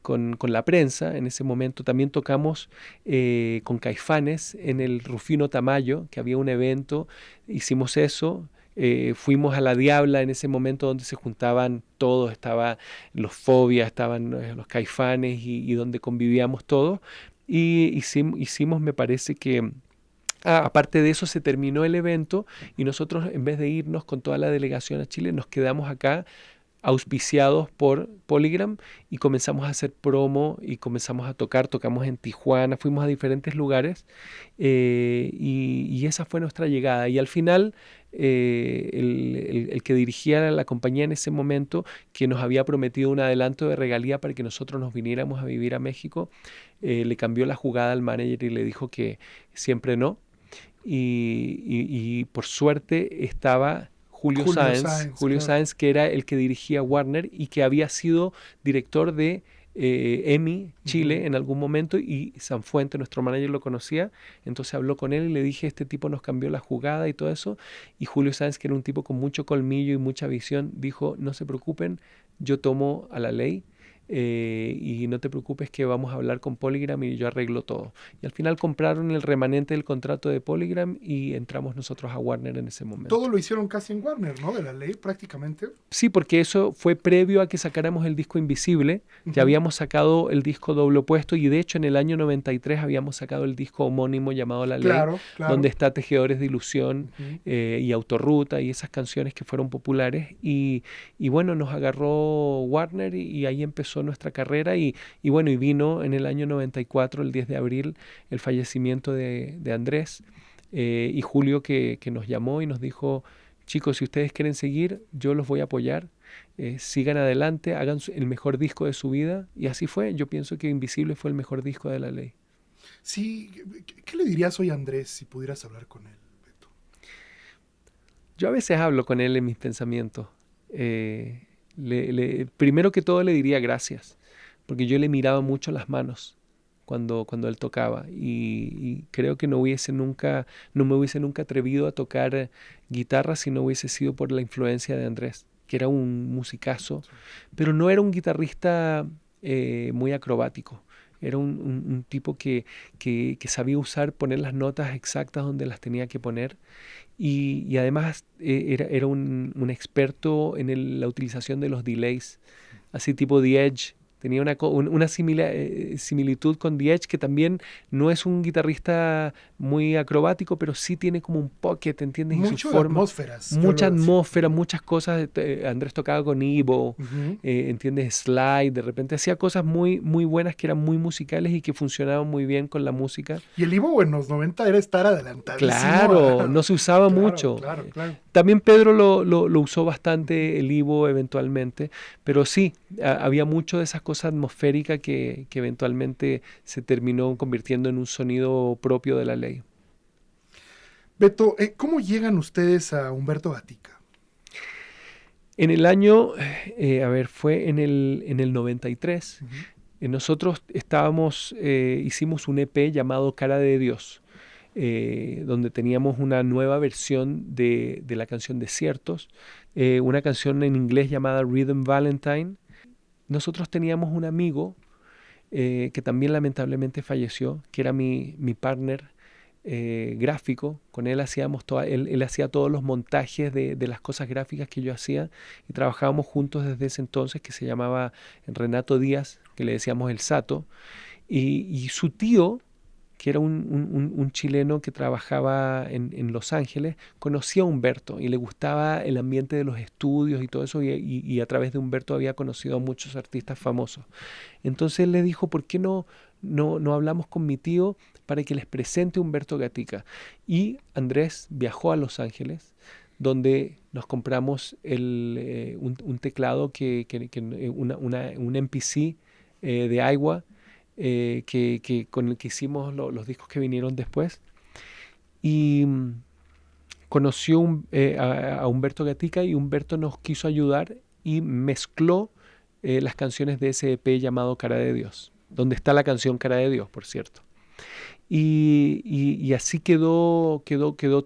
con la prensa. En ese momento también tocamos con Caifanes en el Rufino Tamayo, que había un evento, hicimos eso. Fuimos a La Diabla en ese momento, donde se juntaban todos, estaban los Fobias, estaban los Caifanes, y donde convivíamos todos, y hicimos, me parece que... aparte de eso, se terminó el evento y nosotros, en vez de irnos con toda la delegación a Chile, nos quedamos acá auspiciados por Polygram, y comenzamos a hacer promo y comenzamos a tocar. Tocamos en Tijuana, fuimos a diferentes lugares, y esa fue nuestra llegada. Y al final el que dirigía la compañía en ese momento, que nos había prometido un adelanto de regalía para que nosotros nos viniéramos a vivir a México, le cambió la jugada al manager y le dijo que siempre no. Y por suerte estaba Julio Sáenz, claro. que era el que dirigía Warner y que había sido director de EMI Chile en algún momento, y Sanfuente, nuestro manager, lo conocía. Entonces habló con él y le dije, este tipo nos cambió la jugada y todo eso. Y Julio Sáenz, que era un tipo con mucho colmillo y mucha visión, dijo, no se preocupen, yo tomo a la ley. Y no te preocupes, que vamos a hablar con Polygram y yo arreglo todo. Y al final compraron el remanente del contrato de Polygram y entramos nosotros a Warner en ese momento. Todo lo hicieron casi en Warner, ¿no? De la ley, prácticamente. Sí, porque eso fue previo a que sacáramos el disco Invisible. Ya habíamos sacado el disco Doble Opuesto, y de hecho en el año 93 habíamos sacado el disco homónimo llamado La Ley, Claro. donde está Tejedores de Ilusión y Autorruta y esas canciones que fueron populares. Y bueno, nos agarró Warner, y ahí empezó nuestra carrera, y bueno, y vino en el año 94, el 10 de abril, el fallecimiento de Andrés, y Julio que nos llamó y nos dijo, chicos, si ustedes quieren seguir, yo los voy a apoyar, sigan adelante, hagan el mejor disco de su vida, y así fue. Yo pienso que Invisible fue el mejor disco de La Ley. Sí, ¿qué le dirías hoy a Andrés si pudieras hablar con él, Beto? Yo a veces hablo con él en mis pensamientos. Primero que todo le diría gracias, porque yo le miraba mucho las manos cuando él tocaba, y creo que no me hubiese nunca atrevido a tocar guitarra si no hubiese sido por la influencia de Andrés, que era un musicazo, pero no era un guitarrista muy acrobático. Era un tipo que sabía poner las notas exactas donde las tenía que poner, y además era un experto en la utilización de los delays, así tipo The Edge. Tenía una similitud con The Edge, que también no es un guitarrista muy acrobático, pero sí tiene como un pocket, ¿entiendes? Mucho y su de forma, atmósferas. mucha atmósfera, muchas cosas. Andrés tocaba con Ivo, Uh-huh. ¿entiendes? Slide, de repente hacía cosas muy, muy buenas, que eran muy musicales y que funcionaban muy bien con la música. Y el Ivo en los 90 era estar adelantadísimo. Claro, no se usaba Claro, mucho. Claro. También Pedro lo usó bastante, el Ivo, eventualmente, pero sí, había mucho de esa cosa atmosférica que eventualmente se terminó convirtiendo en un sonido propio de La Ley. Beto, ¿cómo llegan ustedes a Humberto Gatica? En el año, fue en el 93, nosotros hicimos un EP llamado Cara de Dios, donde teníamos una nueva versión de la canción Desiertos, una canción en inglés llamada Rhythm Valentine. Nosotros teníamos un amigo que también lamentablemente falleció, que era mi partner gráfico. Con él él hacía todos los montajes de las cosas gráficas que yo hacía, y trabajábamos juntos desde ese entonces, que se llamaba Renato Díaz, que le decíamos el Sato, y su tío, que era un chileno que trabajaba en Los Ángeles, conocía a Humberto y le gustaba el ambiente de los estudios y todo eso, y a través de Humberto había conocido a muchos artistas famosos. Entonces él le dijo, ¿por qué no hablamos con mi tío para que les presente Humberto Gatica. Y Andrés viajó a Los Ángeles, donde nos compramos un teclado, un MPC de Aiwa, con el que hicimos los discos que vinieron después. Y conoció a Humberto Gatica, y Humberto nos quiso ayudar y mezcló las canciones de ese EP llamado Cara de Dios, donde está la canción Cara de Dios, por cierto. Y así quedó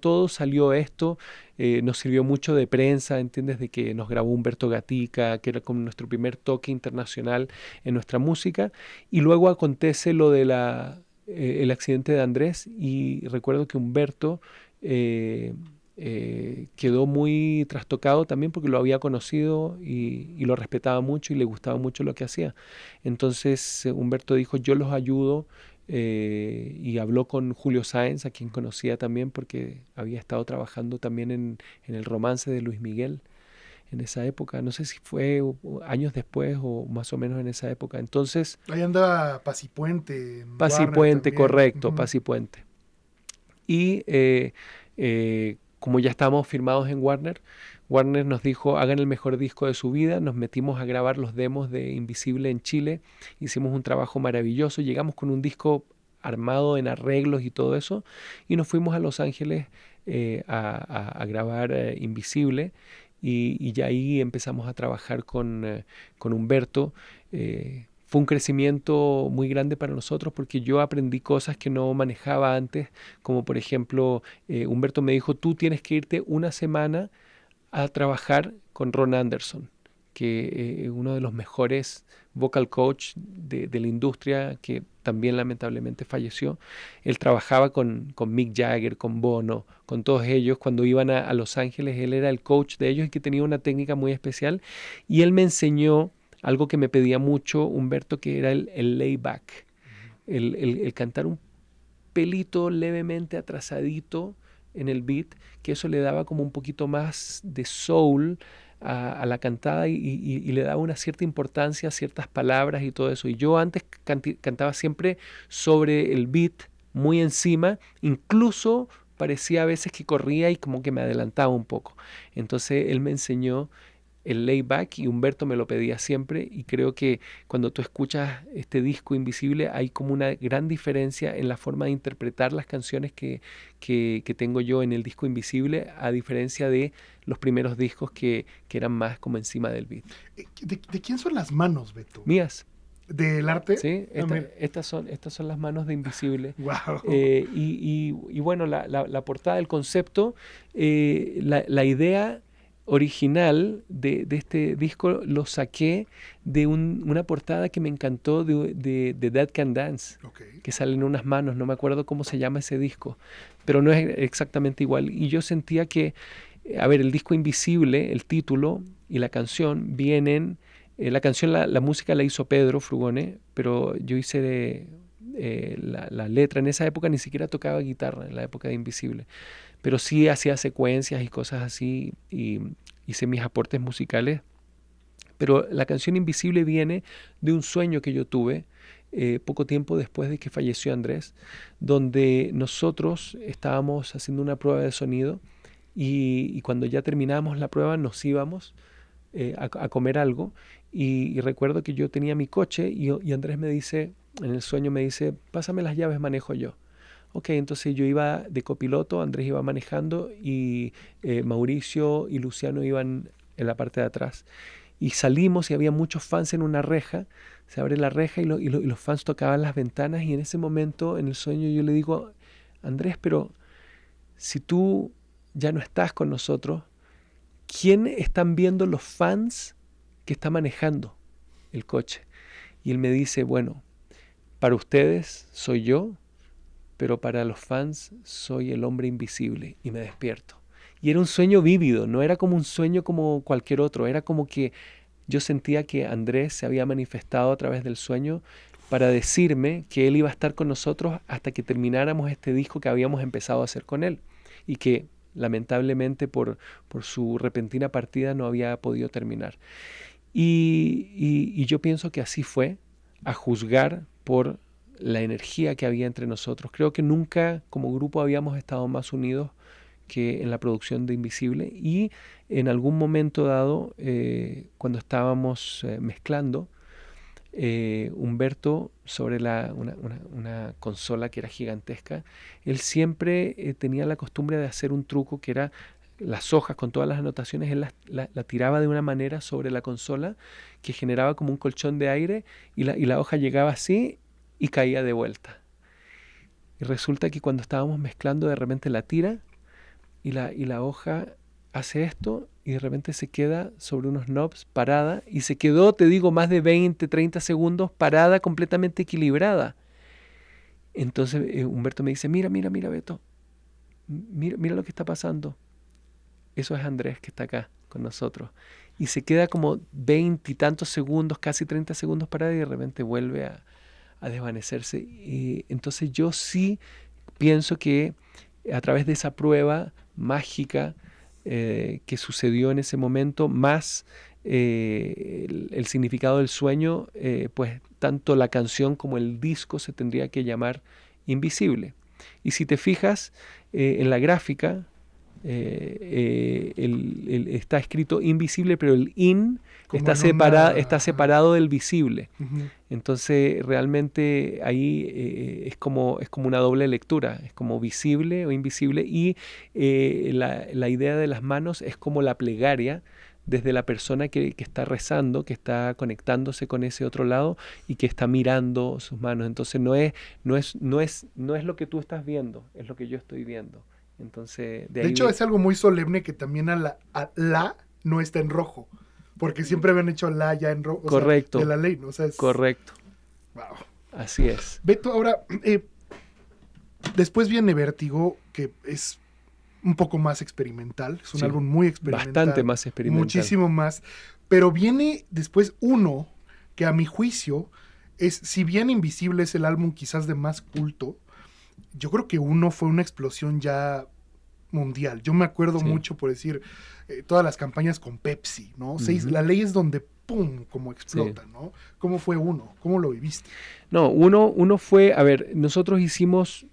todo, salió esto. Nos sirvió mucho de prensa, ¿entiendes? De que nos grabó Humberto Gatica, que era como nuestro primer toque internacional en nuestra música. Y luego acontece lo de el accidente de Andrés, y recuerdo que Humberto quedó muy trastocado también, porque lo había conocido y lo respetaba mucho y le gustaba mucho lo que hacía. Entonces Humberto dijo: yo los ayudo. Y habló con Julio Sáenz, a quien conocía también porque había estado trabajando también en el Romance de Luis Miguel en esa época. No sé si fue años después o más o menos en esa época. Entonces, Ahí andaba Paz y Puente. Paz y Puente, correcto, Paz y Puente. Y como ya estábamos firmados en Warner, Warner nos dijo: hagan el mejor disco de su vida. Nos metimos a grabar los demos de Invisible en Chile. Hicimos un trabajo maravilloso. Llegamos con un disco armado en arreglos y todo eso. Y nos fuimos a Los Ángeles a grabar Invisible. Y ya ahí empezamos a trabajar con Humberto. Fue un crecimiento muy grande para nosotros, porque yo aprendí cosas que no manejaba antes. Como por ejemplo, Humberto me dijo: tú tienes que irte una semana a trabajar con Ron Anderson, que es uno de los mejores vocal coach de la industria, que también lamentablemente falleció. Él trabajaba con Mick Jagger, con Bono, con todos ellos. Cuando iban a Los Ángeles, él era el coach de ellos, y que tenía una técnica muy especial. Y él me enseñó algo que me pedía mucho Humberto, que era el layback, el cantar un pelito levemente atrasadito en el beat, que eso le daba como un poquito más de soul a la cantada, y le daba una cierta importancia a ciertas palabras y todo eso. Y yo antes cantaba siempre sobre el beat, muy encima, incluso parecía a veces que corría y como que me adelantaba un poco. Entonces él me enseñó el layback, y Humberto me lo pedía siempre. Y creo que cuando tú escuchas este disco Invisible, hay como una gran diferencia en la forma de interpretar las canciones que tengo yo en el disco Invisible, a diferencia de los primeros discos que eran más como encima del beat. ¿De quién son las manos, Beto? Mías. ¿Del arte? Sí, estas son las manos de Invisible. Wow. Y bueno, la portada, el concepto, la idea original de este disco lo saqué de una portada que me encantó de Dead Can Dance, que salen unas manos. No me acuerdo cómo se llama ese disco, pero no es exactamente igual. Y yo sentía que, a ver, el disco Invisible, el título y la canción vienen... la canción, la música la hizo Pedro Frugone, pero yo hice la letra. En esa época ni siquiera tocaba guitarra, en la época de Invisible, pero sí hacía secuencias y cosas así, y hice mis aportes musicales. Pero la canción Invisible viene de un sueño que yo tuve poco tiempo después de que falleció Andrés, donde nosotros estábamos haciendo una prueba de sonido, y cuando ya terminábamos la prueba nos íbamos a comer algo, y recuerdo que yo tenía mi coche, y Andrés me dice, en el sueño me dice: pásame las llaves, manejo yo. Ok, entonces yo iba de copiloto, Andrés iba manejando, y Mauricio y Luciano iban en la parte de atrás. Y salimos, y había muchos fans en una reja. Se abre la reja, y los fans tocaban las ventanas, y en ese momento, en el sueño, yo le digo: Andrés, pero si tú ya no estás con nosotros, ¿quién están viendo los fans que está manejando el coche? Y él me dice: bueno, para ustedes soy yo, pero para los fans soy el hombre invisible. Y me despierto. Y era un sueño vívido, no era como un sueño como cualquier otro, era como que yo sentía que Andrés se había manifestado a través del sueño para decirme que él iba a estar con nosotros hasta que termináramos este disco que habíamos empezado a hacer con él, y que lamentablemente por su repentina partida no había podido terminar. Y yo pienso que así fue, a juzgar por la energía que había entre nosotros. Creo que nunca como grupo habíamos estado más unidos que en la producción de Invisible, y en algún momento dado, cuando estábamos mezclando, Humberto, sobre una consola que era gigantesca, él siempre tenía la costumbre de hacer un truco que era las hojas con todas las anotaciones, él la tiraba de una manera sobre la consola que generaba como un colchón de aire, y la hoja llegaba así y caía de vuelta. Y resulta que cuando estábamos mezclando, de repente la tira y la hoja hace esto y de repente se queda sobre unos knobs parada, y se quedó, te digo, más de 20, 30 segundos parada, completamente equilibrada. Entonces Humberto me dice, mira Beto, mira lo que está pasando. Eso es Andrés, que está acá con nosotros. Y se queda como 20 y tantos segundos, casi 30 segundos parada, y de repente vuelve a desvanecerse. Y entonces yo sí pienso que a través de esa prueba mágica que sucedió en ese momento, más el significado del sueño, pues tanto la canción como el disco se tendría que llamar Invisible. Y si te fijas en la gráfica, está escrito invisible, pero el Como está en una- está separado del visible. Ujú. Entonces realmente ahí es como una doble lectura, es como visible o invisible, y la idea de las manos es como la plegaria desde la persona que está rezando, que está conectándose con ese otro lado y que está mirando sus manos. Entonces no es lo que tú estás viendo, es lo que yo estoy viendo. Entonces, De hecho, es algo muy solemne que también a la no está en rojo. Porque siempre habían hecho la ya en rojo. Correcto. O sea, de la ley, ¿no? O sea, es... Correcto. Wow. Así es. Beto, ahora, después viene Vértigo, que es un poco más experimental. Es un Sí, álbum muy experimental. bastante más experimental. Muchísimo más. Pero viene después Uno, que a mi juicio es, si bien Invisible es el álbum quizás de más culto, yo creo que Uno fue una explosión ya mundial. Yo me acuerdo Sí. mucho, por decir, todas las campañas con Pepsi, ¿no? Ujú. La ley es donde, ¡pum!, como explota, ¿no? ¿Cómo fue Uno? ¿Cómo lo viviste? No, uno fue, a ver, nosotros hicimos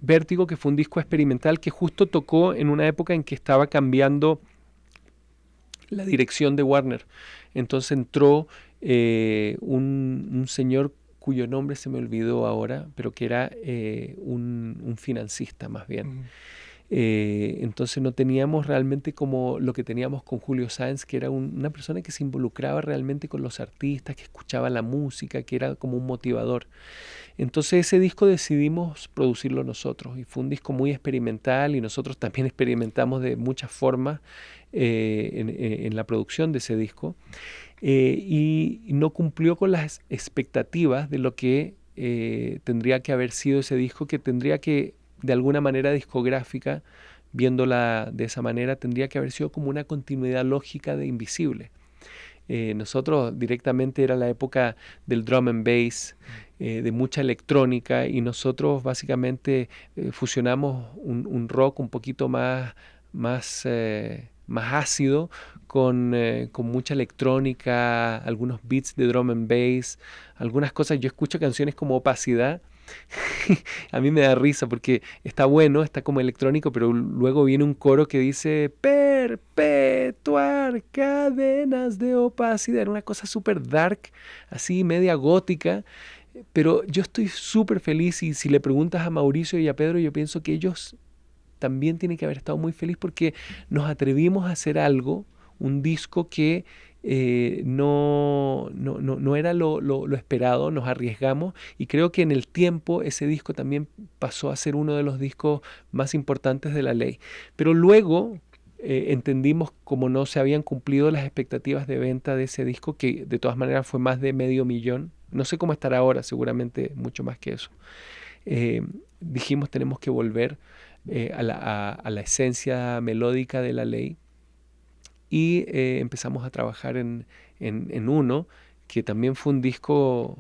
Vértigo, que fue un disco experimental que justo tocó en una época en que estaba cambiando la dirección de Warner. Entonces entró un señor cuyo nombre se me olvidó ahora, pero que era un financista más bien. Ujú. Entonces no teníamos realmente como lo que teníamos con Julio Sáenz, que era una persona que se involucraba realmente con los artistas, que escuchaba la música, que era como un motivador. Entonces ese disco decidimos producirlo nosotros, y fue un disco muy experimental, y nosotros también experimentamos de muchas formas en la producción de ese disco, y no cumplió con las expectativas de lo que tendría que haber sido ese disco, que tendría que, de alguna manera discográfica, viéndola de esa manera, tendría que haber sido como una continuidad lógica de Invisible. Nosotros directamente era la época del drum and bass, de mucha electrónica, y nosotros básicamente fusionamos un rock un poquito más ácido con mucha electrónica, algunos beats de drum and bass, algunas cosas. Yo escucho canciones como Opacidad. A mí me da risa porque está bueno, está como electrónico, pero luego viene un coro que dice perpetuar cadenas de opacidad. Era una cosa súper dark, así media gótica, pero yo estoy súper feliz, y si le preguntas a Mauricio y a Pedro, yo pienso que ellos también tienen que haber estado muy felices porque nos atrevimos a hacer algo, un disco que no era lo esperado, nos arriesgamos, y creo que en el tiempo ese disco también pasó a ser uno de los discos más importantes de la ley. Pero luego entendimos, como no se habían cumplido las expectativas de venta de ese disco, que de todas maneras fue más de 500.000, no sé cómo estará ahora, seguramente mucho más que eso. Dijimos, tenemos que volver a la esencia melódica de la ley, y empezamos a trabajar en Uno, que también fue un disco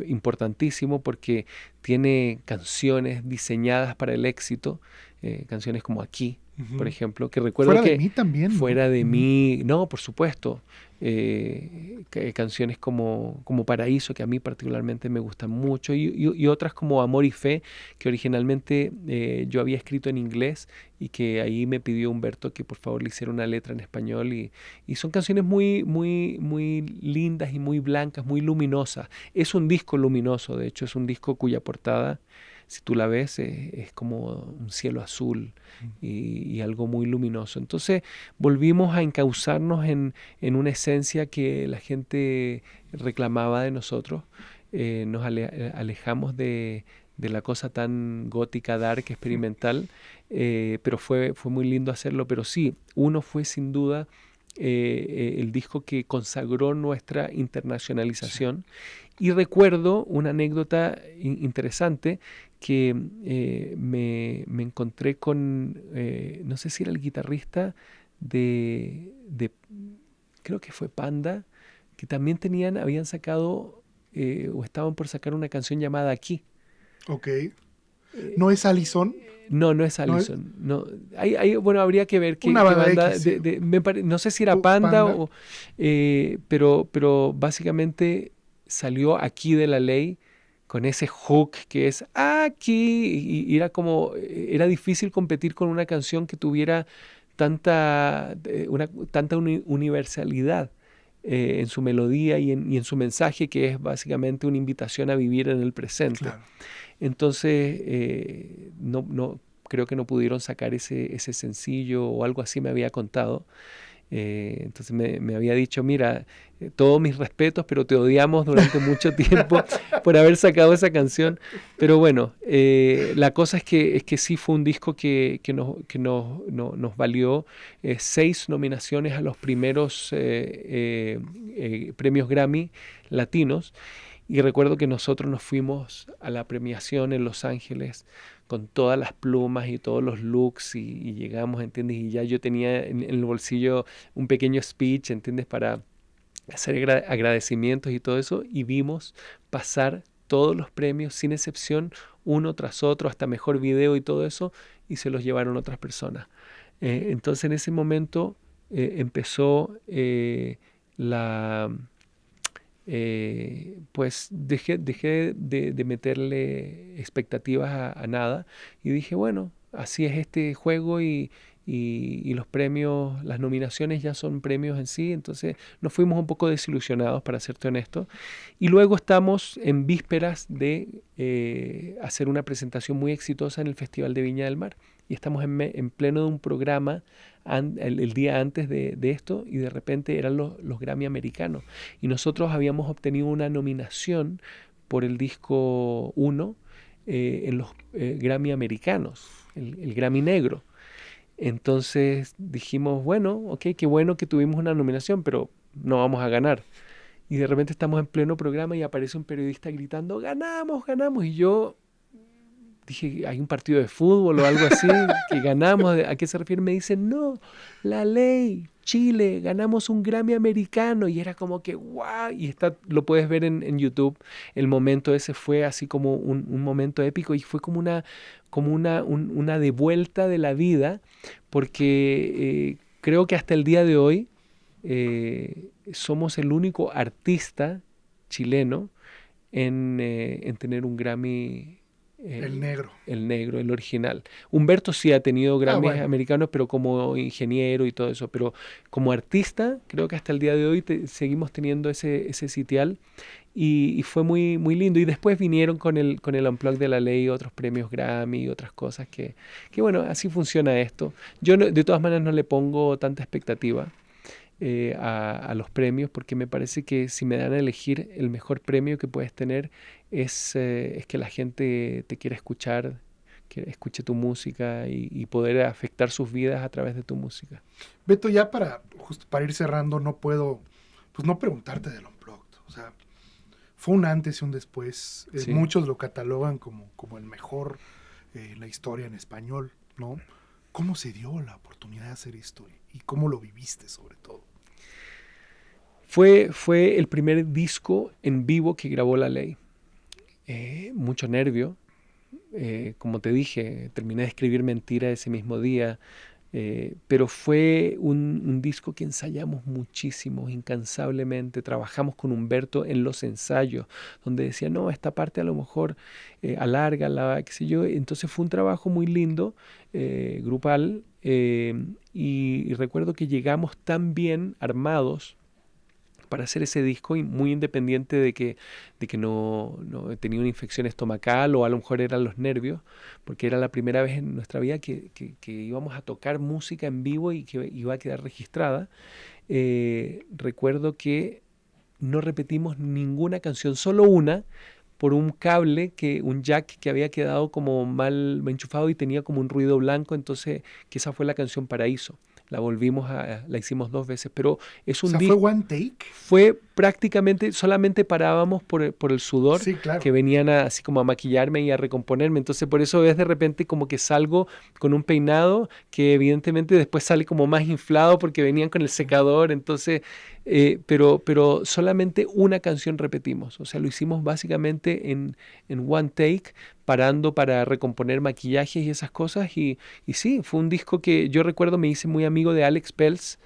importantísimo porque tiene canciones diseñadas para el éxito, canciones como Aquí, por ejemplo, que recuerdo Fuera que de mí también, ¿no? fuera de mí, no, por supuesto, canciones como Paraíso, que a mí particularmente me gustan mucho, y otras como Amor y Fe, que originalmente yo había escrito en inglés y que ahí me pidió Humberto que por favor le hiciera una letra en español, y son canciones muy, muy, muy lindas y muy blancas, muy luminosas. Es un disco luminoso, de hecho es un disco cuya portada, si tú la ves, es como un cielo azul y algo muy luminoso. Entonces volvimos a encauzarnos en una esencia que la gente reclamaba de nosotros. Nos alejamos de la cosa tan gótica, dark, experimental, pero fue muy lindo hacerlo. Pero sí, uno fue sin duda el disco que consagró nuestra internacionalización. Y recuerdo una anécdota interesante que me encontré con, no sé si era el guitarrista creo que fue Panda, que también habían sacado o estaban por sacar una canción llamada Aquí. Ok. ¿No es Allison? No, no es ¿No es? Allison. No. Bueno, habría que ver qué Una banda banda. X, sí. No sé si era Panda, pero básicamente salió Aquí de la Ley con ese hook que es aquí. Y era difícil competir con una canción que tuviera tanta universalidad en su melodía y en su mensaje, que es básicamente una invitación a vivir en el presente. Claro. Entonces, no, creo que no pudieron sacar ese sencillo o algo así me había contado. Entonces me había dicho, mira, todos mis respetos, pero te odiamos durante mucho tiempo por haber sacado esa canción. Pero bueno, la cosa es que sí fue un disco que nos valió 6 nominaciones a los primeros premios Grammy latinos. Y recuerdo que nosotros nos fuimos a la premiación en Los Ángeles con todas las plumas y todos los looks y llegamos, ¿entiendes? Y ya yo tenía en el bolsillo un pequeño speech, ¿entiendes? Para hacer agradecimientos y todo eso, y vimos pasar todos los premios sin excepción, uno tras otro, hasta mejor video y todo eso, y se los llevaron otras personas. Entonces en ese momento empezó pues dejé de meterle expectativas a nada y dije, bueno, así es este juego y los premios, las nominaciones ya son premios en sí, entonces nos fuimos un poco desilusionados, para serte honesto. Y luego estamos en vísperas de hacer una presentación muy exitosa en el Festival de Viña del Mar y estamos en pleno de un programa el día antes de esto, y de repente eran los Grammy americanos y nosotros habíamos obtenido una nominación por el disco 1 en los Grammy americanos, el Grammy negro. Entonces dijimos, bueno, ok, qué bueno que tuvimos una nominación, pero no vamos a ganar. Y de repente estamos en pleno programa y aparece un periodista gritando, ganamos, ganamos. Y yo dije, ¿hay un partido de fútbol o algo así que ganamos? ¿A qué se refiere? Me dicen, no, La Ley, Chile, ganamos un Grammy americano. Y era como que, wow, y lo puedes ver en YouTube. El momento ese fue así como un momento épico y fue como una devuelta de la vida, porque creo que hasta el día de hoy somos el único artista chileno en tener un Grammy. El negro. El negro, el original. Humberto sí ha tenido Grammys americanos, pero como ingeniero y todo eso. Pero como artista, creo que hasta el día de hoy seguimos teniendo ese sitial. Y fue muy, muy lindo. Y después vinieron con el Unplugged de La Ley, otros premios Grammy y otras cosas que bueno, así funciona esto. Yo de todas maneras no le pongo tanta expectativa a los premios, porque me parece que si me dan a elegir, el mejor premio que puedes tener es que la gente te quiera escuchar, que escuche tu música y poder afectar sus vidas a través de tu música. Beto, ya justo para ir cerrando, no puedo pues no preguntarte del Unplugged. O sea, fue un antes y un después. Sí. Muchos lo catalogan como el mejor en la historia en español, ¿no? ¿Cómo se dio la oportunidad de hacer esto y cómo lo viviste sobre todo? Fue el primer disco en vivo que grabó La Ley. Mucho nervio. Como te dije, terminé de escribir Mentira ese mismo día. Pero fue un disco que ensayamos muchísimo, incansablemente. Trabajamos con Humberto en los ensayos, donde decía, no, esta parte a lo mejor alárgala, qué sé yo. Entonces fue un trabajo muy lindo, grupal, y recuerdo que llegamos tan bien armados para hacer ese disco y muy independiente de que no tenía una infección estomacal o a lo mejor eran los nervios, porque era la primera vez en nuestra vida que íbamos a tocar música en vivo y que iba a quedar registrada. Recuerdo que no repetimos ninguna canción, solo una, por un cable, un jack que había quedado como mal enchufado y tenía como un ruido blanco, entonces que esa fue la canción Paraíso. La hicimos 2 veces, pero es O un sea, ¿fue disco. one take? Fue prácticamente, solamente parábamos por el sudor, Sí, claro. que venían así como a maquillarme y a recomponerme. Entonces por eso ves de repente como que salgo con un peinado que evidentemente después sale como más inflado porque venían con el secador. Entonces, pero solamente una canción repetimos. O sea, lo hicimos básicamente en one take, parando para recomponer maquillajes y esas cosas. Y sí, fue un disco que yo recuerdo me hice muy amigo de Alex Peltz,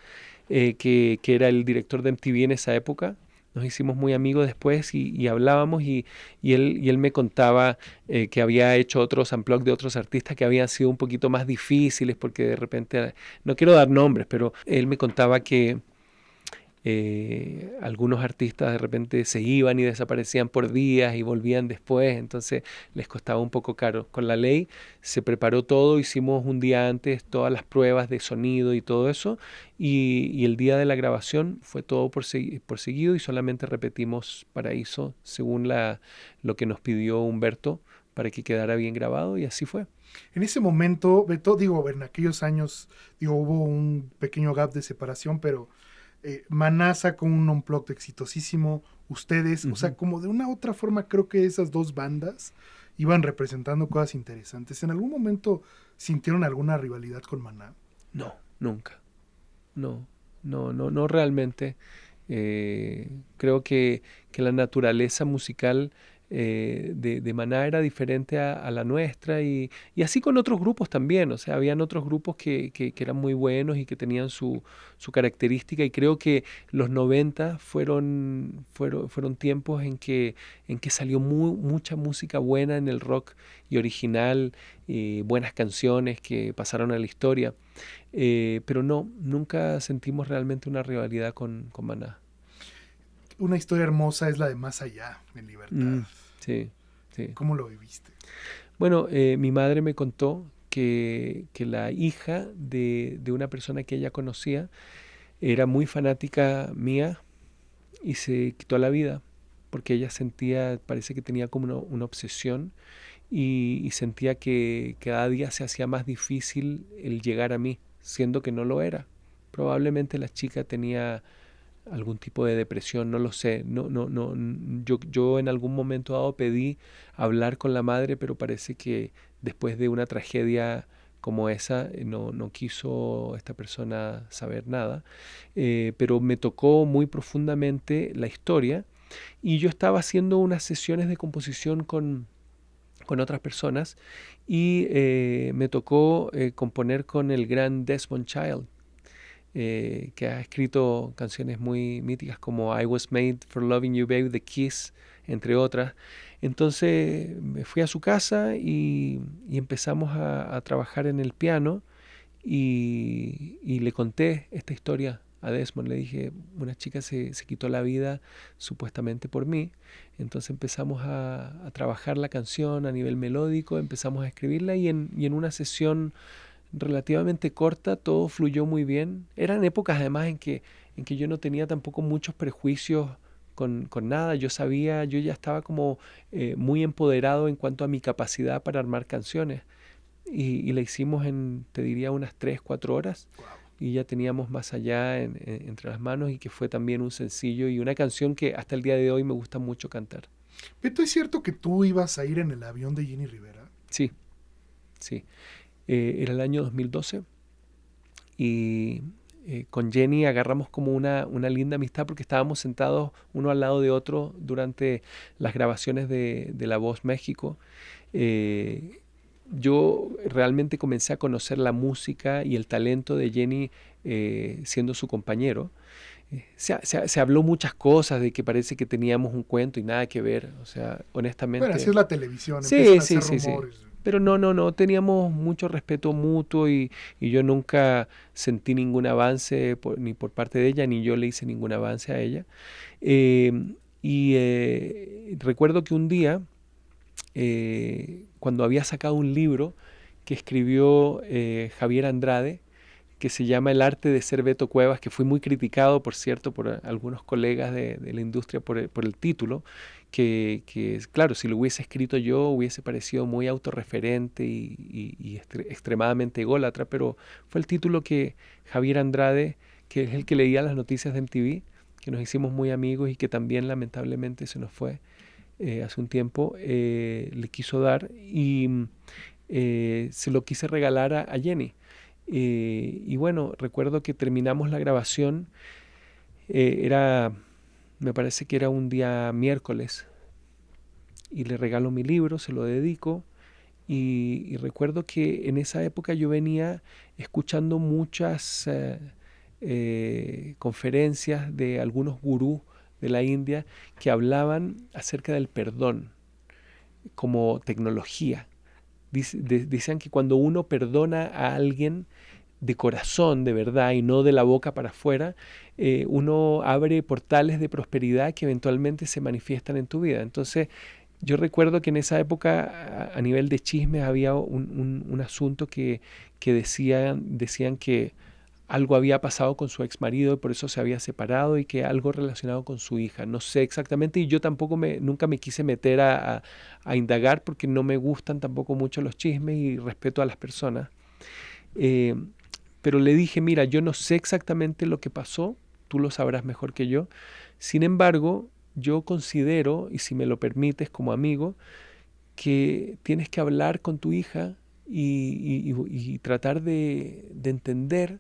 que era el director de MTV en esa época. Nos hicimos muy amigos después y hablábamos y él me contaba que había hecho otros unplugged de otros artistas que habían sido un poquito más difíciles porque de repente, no quiero dar nombres, pero él me contaba que algunos artistas de repente se iban y desaparecían por días y volvían después, entonces les costaba un poco caro. Con La Ley se preparó todo, hicimos un día antes todas las pruebas de sonido y todo eso, y el día de la grabación fue todo por seguido y solamente repetimos Paraíso según lo que nos pidió Humberto para que quedara bien grabado, y así fue. En ese momento, Beto, digo, en aquellos años, digo, hubo un pequeño gap de separación, pero Maná sacó un unplugged exitosísimo, ustedes, o sea, como de una u otra forma creo que esas dos bandas iban representando cosas interesantes. ¿En algún momento sintieron alguna rivalidad con Maná? No, nunca. No realmente. Creo que la naturaleza musical de Maná era diferente a la nuestra y así con otros grupos también. O sea, habían otros grupos que eran muy buenos y que tenían su característica, y creo que los 90 fueron tiempos en que salió mucha música buena en el rock y original, buenas canciones que pasaron a la historia. Pero no, nunca sentimos realmente una rivalidad con Maná. Una historia hermosa es la de Más Allá, en Libertad. Sí, sí. ¿Cómo lo viviste? Bueno, mi madre me contó que la hija de una persona que ella conocía era muy fanática mía y se quitó la vida porque ella sentía, parece que tenía como una obsesión y sentía que cada día se hacía más difícil el llegar a mí, siendo que no lo era. Probablemente la chica tenía algún tipo de depresión, no lo sé. Yo en algún momento dado pedí hablar con la madre, pero parece que después de una tragedia como esa, no quiso esta persona saber nada. Pero me tocó muy profundamente la historia, y yo estaba haciendo unas sesiones de composición con otras personas, y me tocó componer con el gran Desmond Child, que ha escrito canciones muy míticas como I Was Made for Loving You Baby, The Kiss, entre otras. Entonces me fui a su casa y empezamos a trabajar en el piano, y le conté esta historia a Desmond. Le dije, una chica se quitó la vida supuestamente por mí. Entonces empezamos a trabajar la canción a nivel melódico, empezamos a escribirla, y en una sesión relativamente corta todo fluyó muy bien. Eran épocas además en que yo no tenía tampoco muchos prejuicios con nada. Yo ya estaba como muy empoderado en cuanto a mi capacidad para armar canciones, y la hicimos te diría, unas 3-4 horas, y ya teníamos Más Allá entre las manos, y que fue también un sencillo y una canción que hasta el día de hoy me gusta mucho cantar. Beto, ¿es cierto que tú ibas a ir en el avión de Jenny Rivera? Sí. Era el año 2012, y con Jenny agarramos como una linda amistad porque estábamos sentados uno al lado de otro durante las grabaciones de La Voz México. yo realmente comencé a conocer la música y el talento de Jenny siendo su compañero. Se habló muchas cosas de que parece que teníamos un cuento y nada que ver, o sea, Bueno, así honestamente. es la televisión, empiezan Sí, a sí, hacer sí, sí. rumores. Pero no, teníamos mucho respeto mutuo y yo nunca sentí ningún avance ni por parte de ella, ni yo le hice ningún avance a ella. Recuerdo que un día, cuando había sacado un libro que escribió Javier Andrade, que se llama El arte de ser Beto Cuevas, que fue muy criticado, por cierto, por algunos colegas de la industria por el título, claro, si lo hubiese escrito yo hubiese parecido muy autorreferente y extremadamente ególatra, pero fue el título que Javier Andrade, que es el que leía las noticias de MTV, que nos hicimos muy amigos y que también lamentablemente se nos fue hace un tiempo, le quiso dar y se lo quise regalar a Jenny. Y bueno, recuerdo que terminamos la grabación, me parece que era un día miércoles, y le regalo mi libro, se lo dedico, y recuerdo que en esa época yo venía escuchando muchas conferencias de algunos gurús de la India que hablaban acerca del perdón como tecnología. Decían que cuando uno perdona a alguien de corazón, de verdad, y no de la boca para afuera, uno abre portales de prosperidad que eventualmente se manifiestan en tu vida. Entonces, yo recuerdo que en esa época, a nivel de chismes, había un asunto que decían que algo había pasado con su ex marido y por eso se había separado y que algo relacionado con su hija. No sé exactamente y yo tampoco nunca me quise meter a indagar porque no me gustan tampoco mucho los chismes y respeto a las personas. Eh, pero le dije, mira, yo no sé exactamente lo que pasó, tú lo sabrás mejor que yo. Sin embargo, yo considero, y si me lo permites como amigo, que tienes que hablar con tu hija y tratar de entender.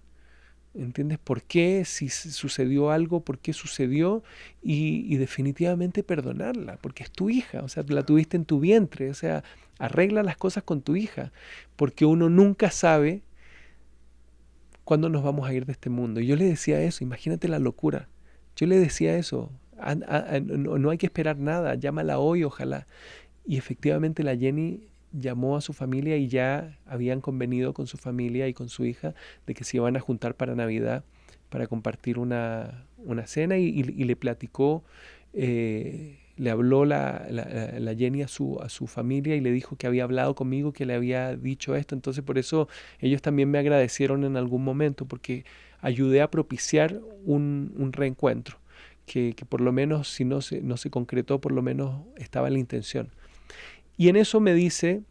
¿Entiendes por qué? Si sucedió algo, por qué sucedió y definitivamente perdonarla, porque es tu hija, o sea, la tuviste en tu vientre, o sea, arregla las cosas con tu hija, porque uno nunca sabe cuándo nos vamos a ir de este mundo. Y yo le decía eso, imagínate la locura. Yo le decía eso, no hay que esperar nada, llámala hoy, ojalá. Y efectivamente la Jenny llamó a su familia y ya habían convenido con su familia y con su hija de que se iban a juntar para Navidad para compartir una cena y le platicó, le habló la Jenny a su familia y le dijo que había hablado conmigo, que le había dicho esto. Entonces por eso ellos también me agradecieron en algún momento porque ayudé a propiciar un reencuentro. Que por lo menos, si no se concretó, por lo menos estaba la intención. Y en eso me dice,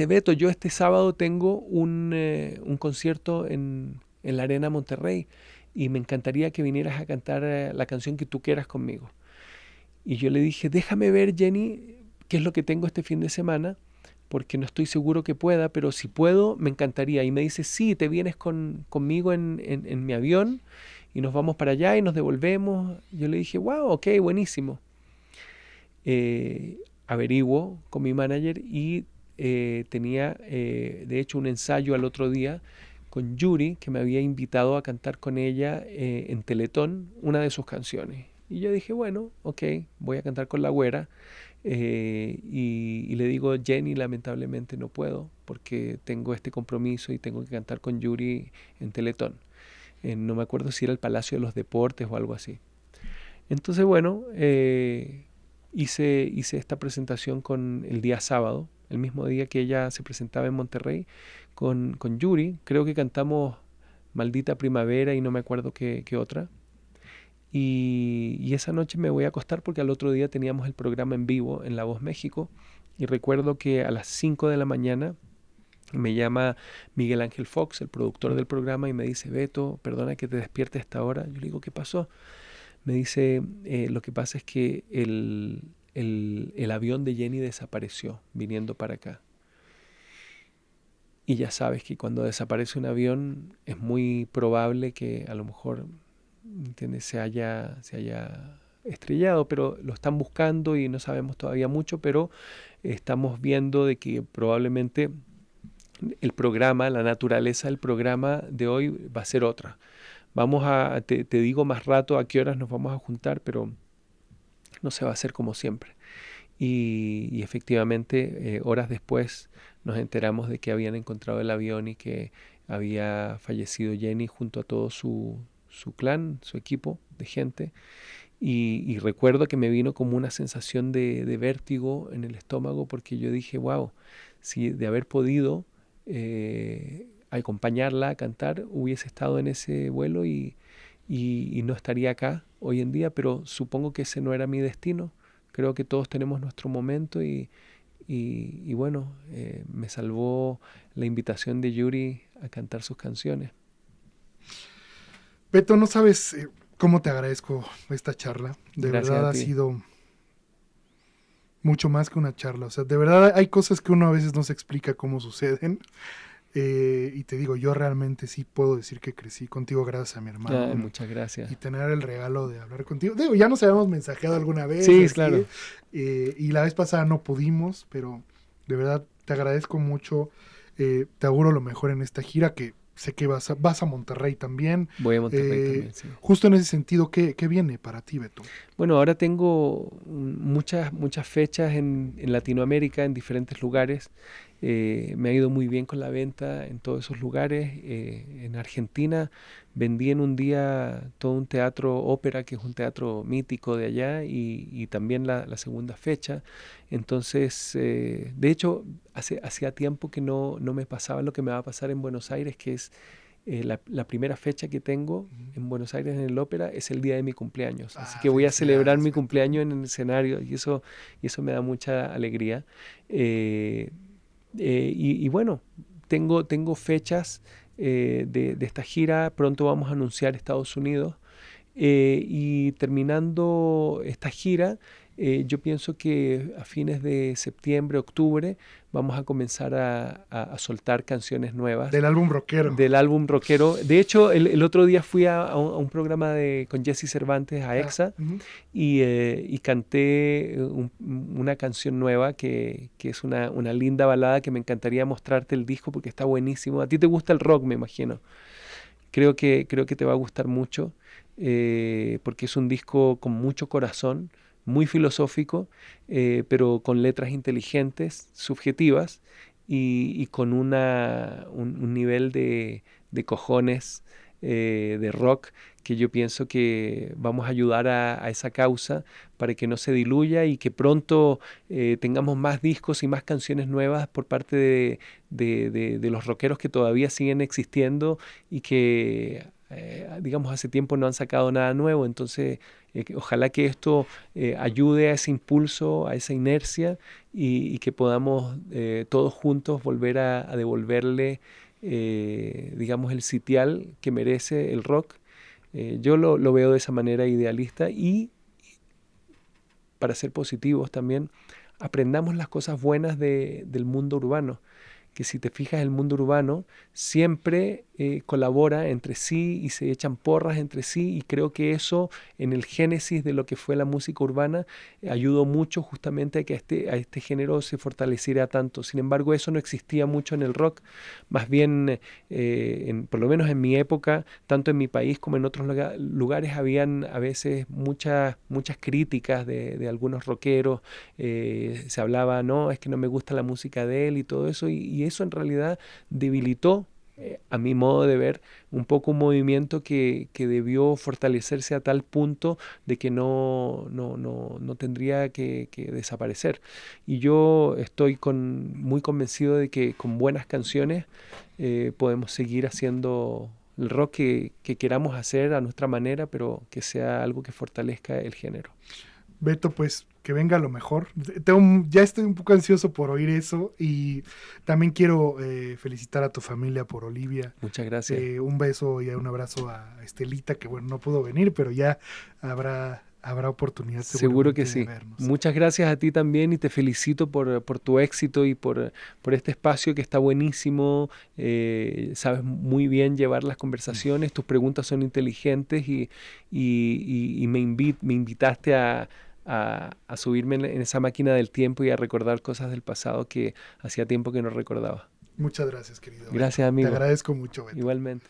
Beto, yo este sábado tengo un concierto en la Arena Monterrey y me encantaría que vinieras a cantar la canción que tú quieras conmigo. Y yo le dije, déjame ver, Jenny, qué es lo que tengo este fin de semana, porque no estoy seguro que pueda, pero si puedo, me encantaría. Y me dice, sí, te vienes conmigo en mi avión y nos vamos para allá y nos devolvemos. Yo le dije, wow, ok, buenísimo. Averiguo con mi manager y tenía de hecho un ensayo al otro día con Yuri, que me había invitado a cantar con ella en Teletón una de sus canciones. Y yo dije, bueno, ok, voy a cantar con la güera. Y le digo, Jenny, lamentablemente no puedo porque tengo este compromiso y tengo que cantar con Yuri en Teletón. No me acuerdo si era el Palacio de los Deportes o algo así. Entonces, bueno, hice esta presentación el día sábado, el mismo día que ella se presentaba en Monterrey, con Yuri. Creo que cantamos Maldita Primavera y no me acuerdo qué otra. Y esa noche me voy a acostar porque al otro día teníamos el programa en vivo en La Voz México. Y recuerdo que a las 5 de la mañana me llama Miguel Ángel Fox, el productor del programa, y me dice, Beto, perdona que te despierte a esta hora. Yo le digo, ¿qué pasó? Me dice, lo que pasa es que el avión de Jenny desapareció viniendo para acá. Y ya sabes que cuando desaparece un avión es muy probable que a lo mejor, ¿entiendes? se haya estrellado, pero lo están buscando y no sabemos todavía mucho, pero estamos viendo de que probablemente el programa, la naturaleza del programa de hoy va a ser otra. Te digo más rato a qué horas nos vamos a juntar, pero no se va a hacer como siempre. Y efectivamente, horas después nos enteramos de que habían encontrado el avión y que había fallecido Jenny junto a todo su clan, su equipo de gente. Y recuerdo que me vino como una sensación de vértigo en el estómago porque yo dije, wow, si de haber podido acompañarla a cantar, hubiese estado en ese vuelo y no estaría acá hoy en día, pero supongo que ese no era mi destino. Creo que todos tenemos nuestro momento y bueno, me salvó la invitación de Yuri a cantar sus canciones. Beto, no sabes cómo te agradezco esta charla. De Gracias verdad a ha ti. sido mucho más que una charla. O sea, de verdad hay cosas que uno a veces no se explica cómo suceden. Y te digo, yo realmente sí puedo decir que crecí contigo gracias a mi hermano. Muchas gracias. Y tener el regalo de hablar contigo. Digo, ya nos habíamos mensajeado alguna vez. Sí, así, claro. Y la vez pasada no pudimos, pero de verdad te agradezco mucho. Te auguro lo mejor en esta gira, que sé que vas a Monterrey también. Voy a Monterrey también, sí. Justo en ese sentido, ¿qué viene para ti, Beto? Bueno, ahora tengo muchas fechas en Latinoamérica, en diferentes lugares. Me ha ido muy bien con la venta en todos esos lugares. En Argentina vendí en un día todo un teatro ópera, que es un teatro mítico de allá, y también la segunda fecha. Entonces, de hecho, hacía tiempo que no me pasaba lo que me va a pasar en Buenos Aires, que es la primera fecha que tengo en Buenos Aires en el ópera es el día de mi cumpleaños. Así que voy a celebrar mi cumpleaños en el escenario y eso me da mucha alegría. Y bueno, tengo fechas de esta gira. Pronto vamos a anunciar Estados Unidos. Y terminando esta gira, yo pienso que a fines de septiembre, octubre, vamos a comenzar a soltar canciones nuevas. Del álbum rockero. Del álbum rockero. De hecho, el otro día fui a un programa con Jesse Cervantes, a EXA, y canté una canción nueva que es una linda balada que me encantaría mostrarte el disco porque está buenísimo. A ti te gusta el rock, me imagino. Creo que te va a gustar mucho porque es un disco con mucho corazón, muy filosófico, pero con letras inteligentes, subjetivas y con un nivel de cojones de rock que yo pienso que vamos a ayudar a esa causa para que no se diluya y que pronto tengamos más discos y más canciones nuevas por parte de los rockeros que todavía siguen existiendo y que digamos hace tiempo no han sacado nada nuevo. Entonces ojalá que esto ayude a ese impulso, a esa inercia y que podamos todos juntos volver a devolverle digamos el sitial que merece el rock. Yo lo veo de esa manera idealista y para ser positivos también aprendamos las cosas buenas del mundo urbano, que si te fijas el mundo urbano siempre colabora entre sí y se echan porras entre sí y creo que eso en el génesis de lo que fue la música urbana ayudó mucho justamente a que a este género se fortaleciera tanto. Sin embargo, eso no existía mucho en el rock, más bien por lo menos en mi época, tanto en mi país como en otros lugares habían a veces muchas críticas de algunos rockeros, se hablaba, no, es que no me gusta la música de él y todo eso y eso en realidad debilitó a mi modo de ver, un poco un movimiento que debió fortalecerse a tal punto de que no tendría que desaparecer. Y yo estoy muy convencido de que con buenas canciones podemos seguir haciendo el rock que queramos hacer a nuestra manera, pero que sea algo que fortalezca el género. Beto, pues que venga lo mejor. Ya estoy un poco ansioso por oír eso y también quiero felicitar a tu familia por Olivia. Muchas gracias. Un beso y un abrazo a Estelita, que bueno, no pudo venir, pero ya habrá habrá oportunidad Seguro que seguramente de sí. vernos. Muchas gracias a ti también y te felicito por tu éxito y por este espacio que está buenísimo. Sabes muy bien llevar las conversaciones, tus preguntas son inteligentes y me invitaste a subirme en esa máquina del tiempo y a recordar cosas del pasado que hacía tiempo que no recordaba. Muchas gracias, querido Beto. Gracias, Te amigo. agradezco mucho, Beto. Igualmente.